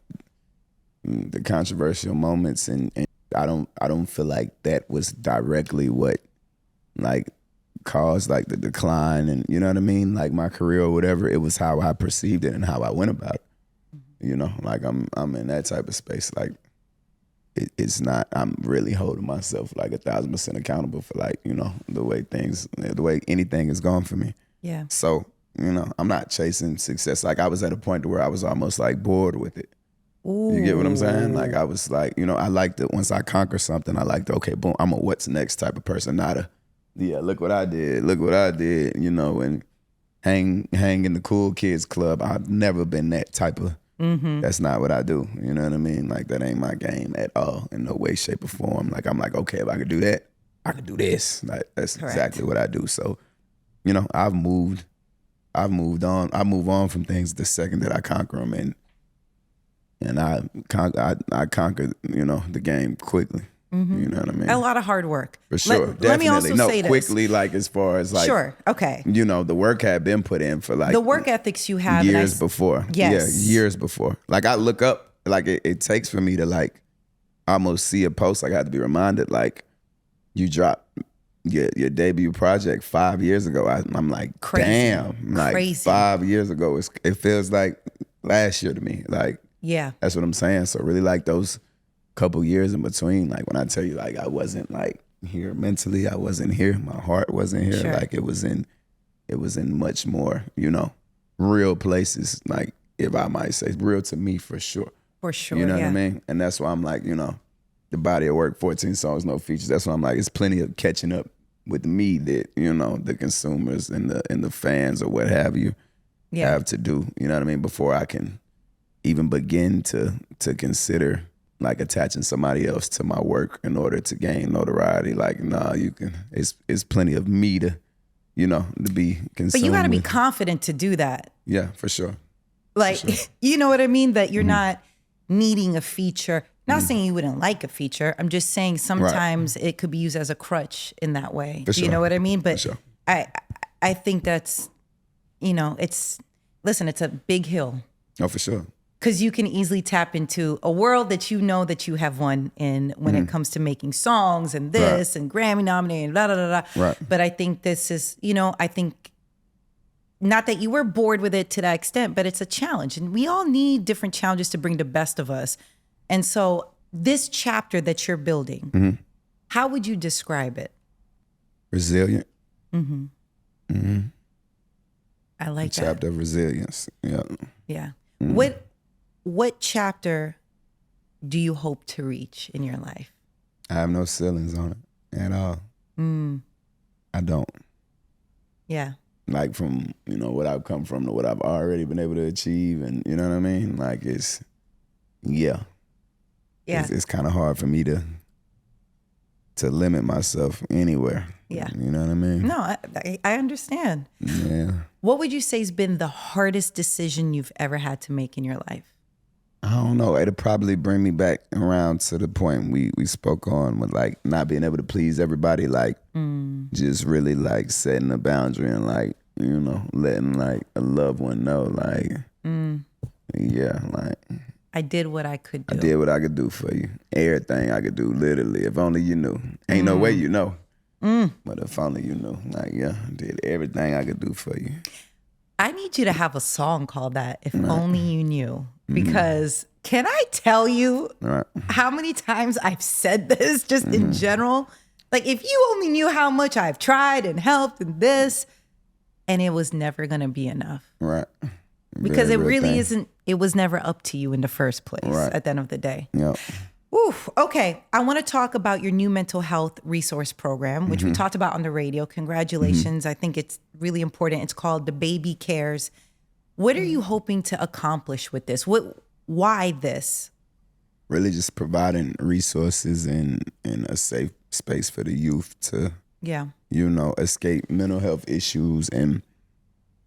the controversial moments and I don't feel like that was directly what like caused like the decline and you know what I mean? Like my career or whatever. It was how I perceived it and how I went about it. You know, like I'm in that type of space. Like it's not, I'm really holding myself like 1,000% accountable for like, you know, the way anything is going for me. Yeah. So, you know, I'm not chasing success. Like I was at a point where I was almost like bored with it. Ooh. You get what I'm saying? Like I was like, you know, I liked it once I conquer something, I liked, okay, boom, I'm a what's next type of person, not a, yeah, look what I did, you know, and hang in the cool kids club. I've never been that type of, that's not what I do. You know what I mean? Like that ain't my game at all in no way, shape or form. Like I'm like, okay, if I could do that, I could do this. Like that's Correct. Exactly what I do. So, you know, I've moved on. I move on from things the second that I conquer them, and I conquered, you know, the game quickly. You know what I mean? A lot of hard work. For sure. Let me also say this. Quickly, like as far as like, sure, okay. You know, the work had been put in for like the work ethics you have years before. Yes. Yeah, years before. Like I look up, like it takes for me to like almost see a post. Like I have to be reminded, like you dropped your debut project 5 years ago. I'm like, crazy. Damn, like crazy. 5 years ago. It feels like last year to me. Like, yeah, that's what I'm saying. So really like those couple years in between, like when I tell you like I wasn't like here mentally, I wasn't here, my heart wasn't here. Sure. Like it was in much more, you know, real places, like if I might say, real to me for sure. For sure. You know what I mean? And that's why I'm like, you know, the body of work, 14 songs, no features. That's why I'm like, it's plenty of catching up with me that, you know, the consumers and the fans or what have you have to do. You know what I mean? Before I can even begin to consider like attaching somebody else to my work in order to gain notoriety. Like, nah, you can. It's plenty of me to, you know, to be consumed. But you got to be confident to do that. Yeah, for sure. Like, you know what I mean? That you're not needing a feature. Not saying you wouldn't like a feature. I'm just saying sometimes it could be used as a crutch in that way. For sure. You know what I mean? But For sure. I think that's, you know, it's a big hill. Oh, for sure. Because you can easily tap into a world that you know that you have won in when it comes to making songs and this and Grammy nominated and blah, blah, blah, blah. Right. But I think this is, you know, I think not that you were bored with it to that extent, but it's a challenge. And we all need different challenges to bring the best of us. And so this chapter that you're building, how would you describe it? Resilient. I like that. Chapter of resilience. Yeah. Yeah. What chapter do you hope to reach in your life? I have no ceilings on it at all. I don't. Yeah. Like from, you know, what I've come from to what I've already been able to achieve, and you know what I mean? Like it's kind of hard for me to limit myself anywhere. Yeah. You know what I mean? No, I understand. Yeah. What would you say has been the hardest decision you've ever had to make in your life? I don't know. It'll probably bring me back around to the point we spoke on with like not being able to please everybody, like just really like setting a boundary and like, you know, letting like a loved one know like, yeah, like. I did what I could do. I did what I could do for you. Everything I could do, literally. If only you knew. Ain't no way you know. But if only you knew. Like, yeah, I did everything I could do for you. I need you to have a song called that, If Only You Knew. Because can I tell you how many times I've said this just in general? Like, if you only knew how much I've tried and helped and this, and it was never going to be enough. Right. Because it really isn't, it was never up to you in the first place at the end of the day. Yep. Oof. Okay. I want to talk about your new mental health resource program, which we talked about on the radio. Congratulations. I think it's really important. It's called DaBaby Cares. What are you hoping to accomplish with this? Why this? Really just providing resources and a safe space for the youth to, you know, escape mental health issues and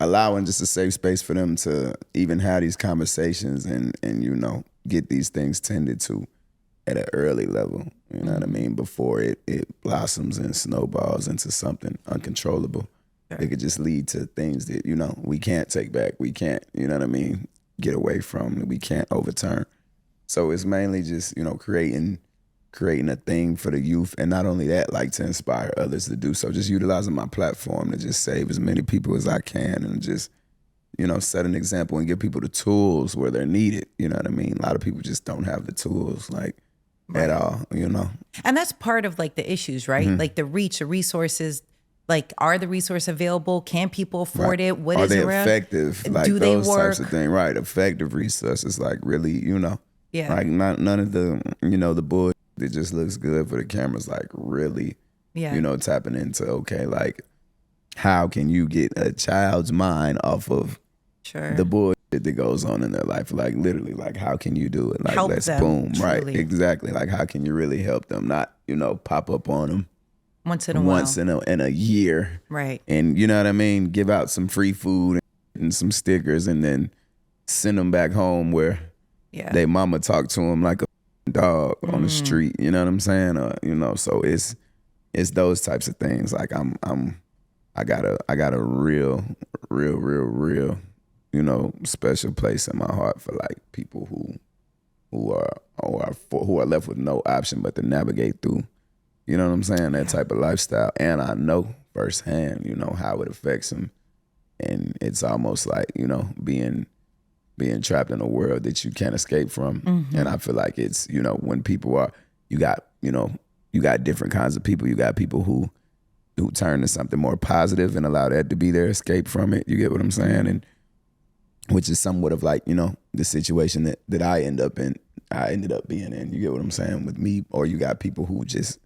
allowing just a safe space for them to even have these conversations and you know, get these things tended to at an early level, you know what I mean, before it blossoms and snowballs into something uncontrollable. It could just lead to things that, you know, we can't take back. We can't, you know what I mean, get away from, that we can't overturn. So it's mainly just, you know, creating a thing for the youth. And not only that, like to inspire others to do so. Just utilizing my platform to just save as many people as I can and just, you know, set an example and give people the tools where they're needed. You know what I mean? A lot of people just don't have the tools, like, at all, you know? And that's part of like the issues, right? Like the reach, the resources. Like, are the resources available? Can people afford it? What is it? Are they effective? Like do those they work? Types of things, right? Effective resources, like really, you know, like none of the, you know, the bullshit that just looks good for the cameras. Like really, you know, tapping into like how can you get a child's mind off of the bullshit that goes on in their life? Like literally, like how can you do it? Like help let's them, boom, truly. right? Exactly. Like how can you really help them? Not, you know, pop up on them. Once in a while. Once in a year. Right. And you know what I mean? Give out some free food and some stickers and then send them back home where they mama talked to them like a dog on the street. You know what I'm saying? You know, so it's those types of things. Like I got a real, you know, special place in my heart for like people who are left with no option but to navigate through, you know what I'm saying, that type of lifestyle. And I know firsthand, you know, how it affects them. And it's almost like, you know, being trapped in a world that you can't escape from. And I feel like it's, you know, when people are, you got different kinds of people. You got people who turn to something more positive and allow that to be their escape from it. You get what I'm saying? And which is somewhat of like, you know, the situation that I ended up being in. You get what I'm saying with me? Or you got people who just,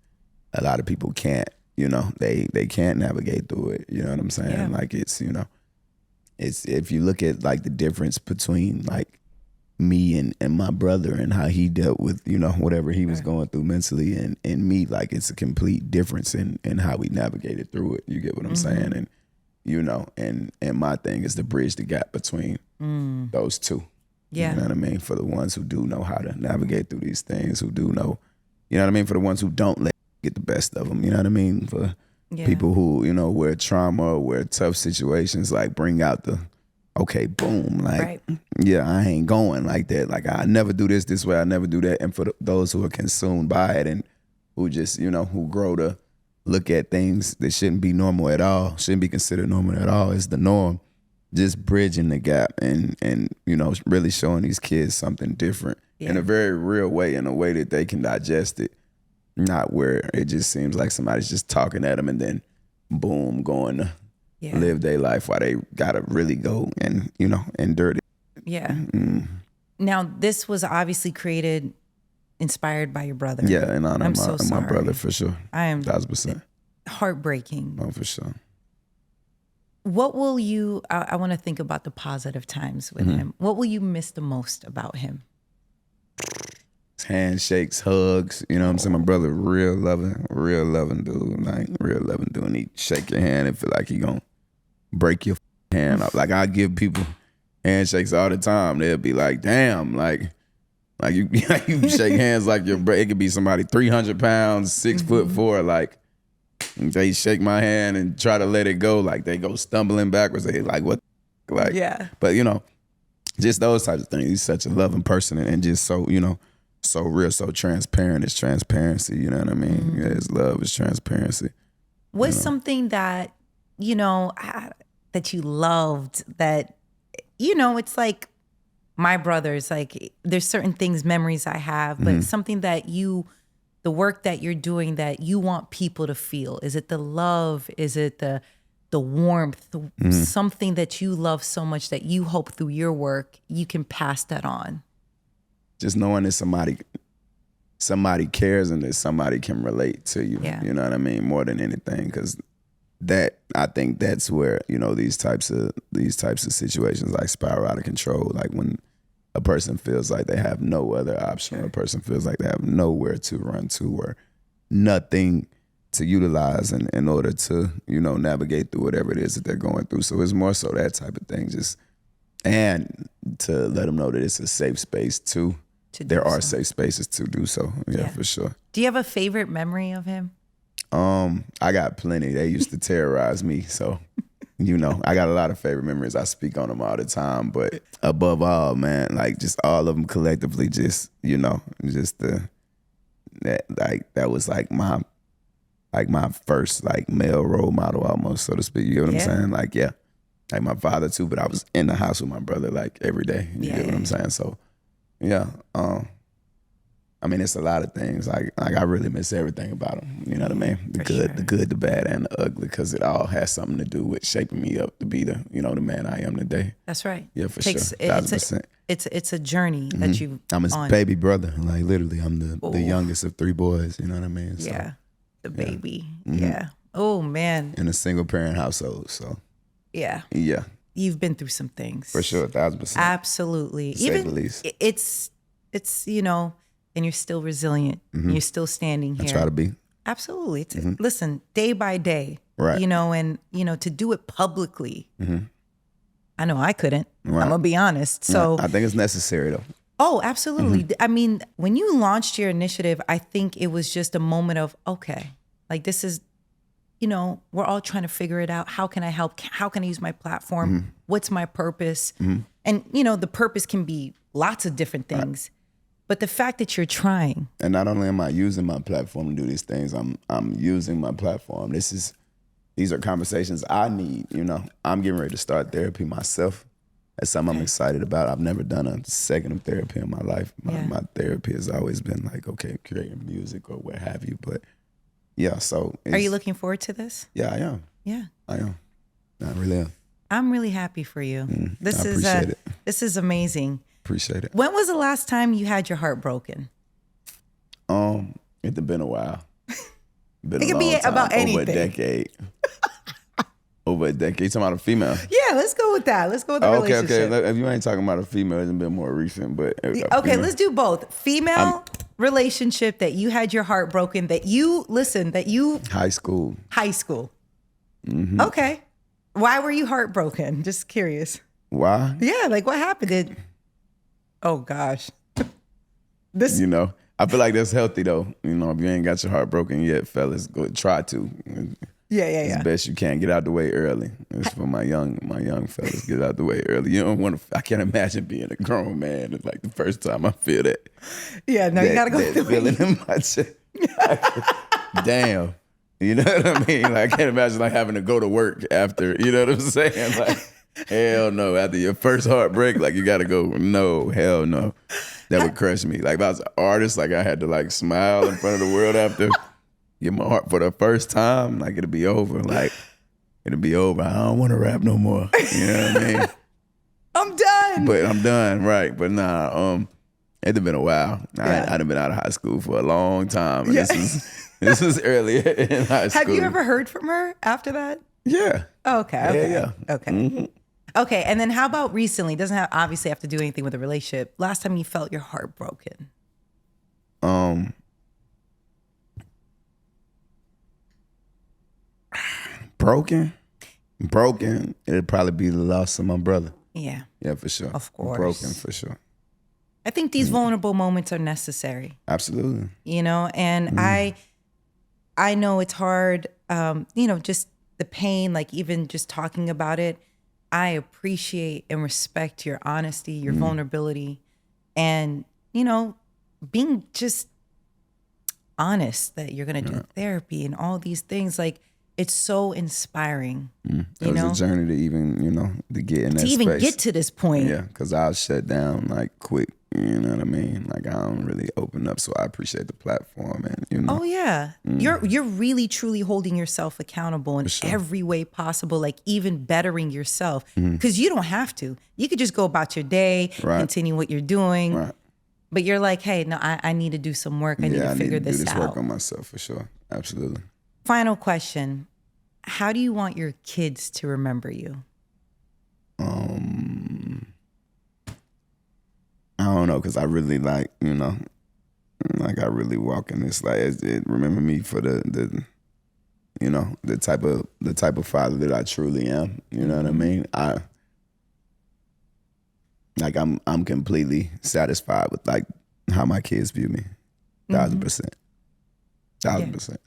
a lot of people can't, you know, they can't navigate through it. You know what I'm saying? Yeah. Like it's, you know, it's, if you look at like the difference between like me and my brother and how he dealt with, you know, whatever he was going through mentally and me, like it's a complete difference in how we navigated through it. You get what I'm saying? And, you know, and my thing is to bridge the gap between those two. Yeah. You know what I mean? For the ones who do know how to navigate through these things, who do know, you know what I mean? For the ones who don't let it get the best of them, you know what I mean? For people who, you know, where trauma, where tough situations like bring out the, okay, boom, like, yeah, I ain't going like that. Like, I never do this way, I never do that. And for those who are consumed by it and who just, you know, who grow to look at things that shouldn't be normal at all, shouldn't be considered normal at all, is the norm. Just bridging the gap and you know, really showing these kids something different in a very real way, in a way that they can digest it, not where it just seems like somebody's just talking at them and then boom, going to live their life while they gotta really go and, you know, endure it. Yeah. Now, this was obviously inspired by your brother. Yeah, in honor of my brother, for sure. I am 1,000%. Heartbreaking. Oh, for sure. What will you, I want to think about the positive times with him. What will you miss the most about him? Handshakes, hugs, you know what I'm saying? My brother, real loving dude, like real loving dude. And he shake your hand and feel like he gonna break your hand off. Like I give people handshakes all the time. They'll be like, damn, like you shake hands like it could be somebody 300 pounds, 6'4", like they shake my hand and try to let it go, like they go stumbling backwards. They like, what? Like, yeah. But you know, just those types of things. He's such a loving person and just so, you know, so real, so transparent. It's transparency, you know what I mean? Yeah, his love is transparency. What's something that, you know, that you loved that, you know, it's like my brothers, like there's certain things, memories I have, but something that the work that you're doing that you want people to feel. Is it the love? Is it the warmth? Something that you love so much that you hope through your work you can pass that on? Just knowing that somebody cares and that somebody can relate to you. Yeah. You know what I mean? More than anything, because I think that's where, you know, these types of situations like spiral out of control. Like when a person feels like they have no other option, or a person feels like they have nowhere to run to or nothing to utilize in order to, you know, navigate through whatever it is that they're going through. So it's more so that type of thing, just, and to let them know that it's a safe space too. There are safe spaces to do so. Yeah, for sure. Do you have a favorite memory of him? I got plenty. They used to terrorize me, so you know, I got a lot of favorite memories. I speak on them all the time, but above all, man, like just all of them collectively, just, you know, just that was like my first like male role model almost, so to speak. You know what I'm saying? Like, yeah, like my father too, but I was in the house with my brother like every day. You get what I'm saying? So, yeah. I mean, it's a lot of things. Like I really miss everything about him. You know what I mean? The good, the bad, and the ugly, because it all has something to do with shaping me up to be the man I am today. That's right. Yeah, for sure. 1,000%. It's a journey that you. I'm his baby brother. Like literally, I'm the youngest of 3 boys. You know what I mean? So, yeah, the baby. Yeah. Oh man. In a single parent household. So. Yeah. Yeah. You've been through some things. For sure, 1,000%. Absolutely. To say the least. It's you know. And you're still resilient. You're still standing here. I try to be. Absolutely. Listen, day by day, right? You know, and you know, to do it publicly. I know I couldn't. Right. I'm gonna be honest. So I think it's necessary though. Oh, absolutely. I mean, when you launched your initiative, I think it was just a moment of, okay, like this is, we're all trying to figure it out. How can I help? How can I use my platform? What's my purpose? And, the purpose can be lots of different things. But the fact that you're trying. And not only am I using my platform to do these things, I'm using my platform. These are conversations I need, I'm getting ready to start therapy myself. That's something I'm excited about. I've never done a second of therapy in my life. My therapy has always been like, okay, creating music or what have you. But yeah, so. Are you looking forward to this? Yeah, I am. Yeah. I am. I really am. I'm really happy for you. I appreciate it. This is amazing. Appreciate it. When was the last time you had your heart broken? It's been a while. Been it a could long be time, about anything. Over a decade. Over a decade. You talking about a female? Yeah, let's go with that. Let's go with the relationship. Okay. If you ain't talking about a female, it's been more recent. But okay, let's do both. Female relationship that you had your heart broken. High school. High school. Okay. Why were you heartbroken? Just curious. Why? Yeah, like what happened? Oh gosh. I feel like that's healthy though. If you ain't got your heart broken yet, fellas, go try to. Yeah. As best you can. Get out the way early. It's for my young fellas. Get out the way early. You don't want to. I can't imagine being a grown man. It's like the first time I feel that. Yeah, no, you gotta go through feeling in my chest. Damn. You know what I mean? Like, I can't imagine like having to go to work after. You know what I'm saying? Like, hell no. After your first heartbreak, like you gotta go. No, hell no. That would crush me. Like if I was an artist, like I had to like smile in front of the world after. Get my heart for the first time, like it'll be over. Like it'll be over. I don't want to rap no more. You know what I mean? I'm done. But I'm done, right? But nah, it's been a while. Yeah. I'd been out of high school for a long time. And this was early in high school. Have you ever heard from her after that? Yeah. Oh, okay. Yeah. Okay. Okay. And then how about recently? Doesn't obviously have to do anything with a relationship. Last time you felt your heart broken? Broken. It'd probably be the loss of my brother. Yeah. Yeah, for sure. Of course. Broken for sure. I think these vulnerable moments are necessary. Absolutely. And I know it's hard, just the pain, like even just talking about it. I appreciate and respect your honesty, your vulnerability, and, being just honest that you're going to do therapy and all these things. Like, it's so inspiring. It was a journey to even, to get in that space. To even get to this point. Yeah, because I was shut down like quick. You know what I mean? Like I don't really open up, so I appreciate the platform and Oh yeah, you're really truly holding yourself accountable in every way possible, like even bettering yourself because you don't have to. You could just go about your day, continue what you're doing, but you're like, hey, no, I need to do some work. I need to figure this out. Do this work on myself for sure. Absolutely. Final question: how do you want your kids to remember you? I don't know, because I really like I really walk in this like it remember me for the type of father that I truly am. You know what I mean? I'm completely satisfied with like how my kids view me. 1,000%. 1,000%.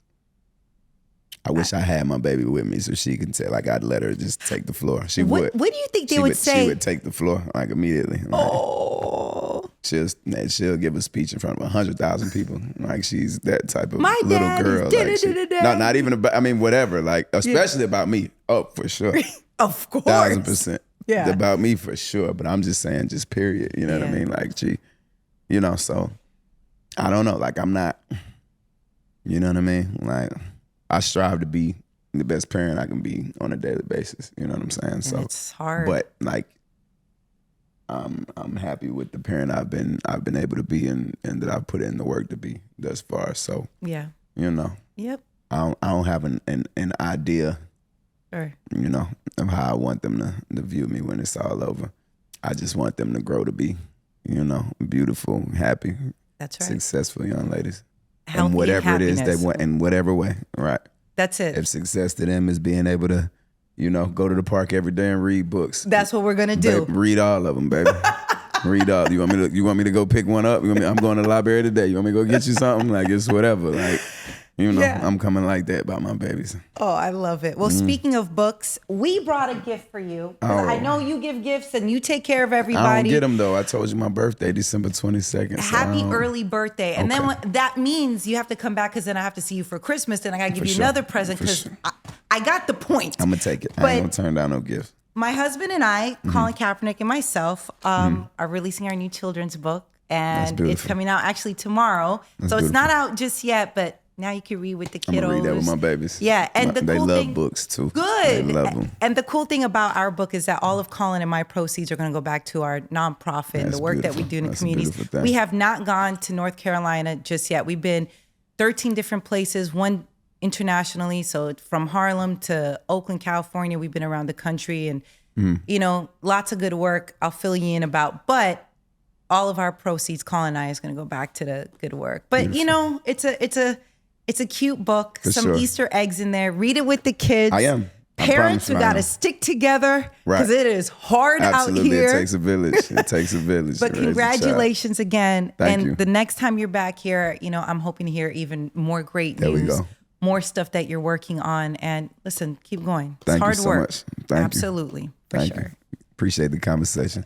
I wish I had my baby with me so she can tell. Like I'd let her just take the floor. She would. What do you think they would say? She would take the floor like immediately. Like, she'll give a speech in front of 100,000 people. Like she's that type of little girl. Like no, not even about. I mean, whatever. Like especially about me. Oh, for sure. Of course. 1,000%. Yeah. About me for sure. But I'm just saying, just period. You know what I mean? Like so I don't know. Like I'm not. You know what I mean? Like. I strive to be the best parent I can be on a daily basis. You know what I'm saying? So it's hard. But like I'm happy with the parent I've been able to be and that I've put in the work to be thus far. So yeah. Yep. I don't have an idea of how I want them to view me when it's all over. I just want them to grow to be, beautiful, happy, that's right, successful young ladies. Healthy and whatever it is they happiness. want, in whatever way, right? That's it. If success to them is being able to, go to the park every day and read books. That's what we're gonna do. Read all of them, baby. Read up. You want me to go pick one up? I'm going to the library today. You want me to go get you something? Like, it's whatever. Like, I'm coming like that about my babies. Oh, I love it. Well, speaking of books, we brought a gift for you. I know you give gifts and you take care of everybody. I don't get them, though. I told you my birthday, December 22nd. Happy early birthday. And then that means you have to come back because then I have to see you for Christmas. Then I got to give you another present because I got the point. I'm going to take it. I ain't going to turn down no gift. My husband and I, Colin Kaepernick and myself, are releasing our new children's book. And it's coming out actually tomorrow. It's not out just yet, but now you can read with the kiddos. I'm gonna read that with my babies. Yeah, and they love books too. Good. They love them. And the cool thing about our book is that all of Colin and my proceeds are going to go back to our nonprofit and the work that we do in the communities. We have not gone to North Carolina just yet. We've been 13 different places, one internationally. So from Harlem to Oakland, California, we've been around the country and, lots of good work I'll fill you in about. But all of our proceeds, Colin and I, is going to go back to the good work. But, it's a cute book. Some Easter eggs in there. Read it with the kids. I am. Parents, we got to stick together because it is hard out here. It takes a village. It takes a village. But congratulations again. Thank you. The next time you're back here, I'm hoping to hear even more great news. There we go. More stuff that you're working on. And listen, keep going. It's hard work. Thank you so much. Thank you. Absolutely. For sure. Appreciate the conversation.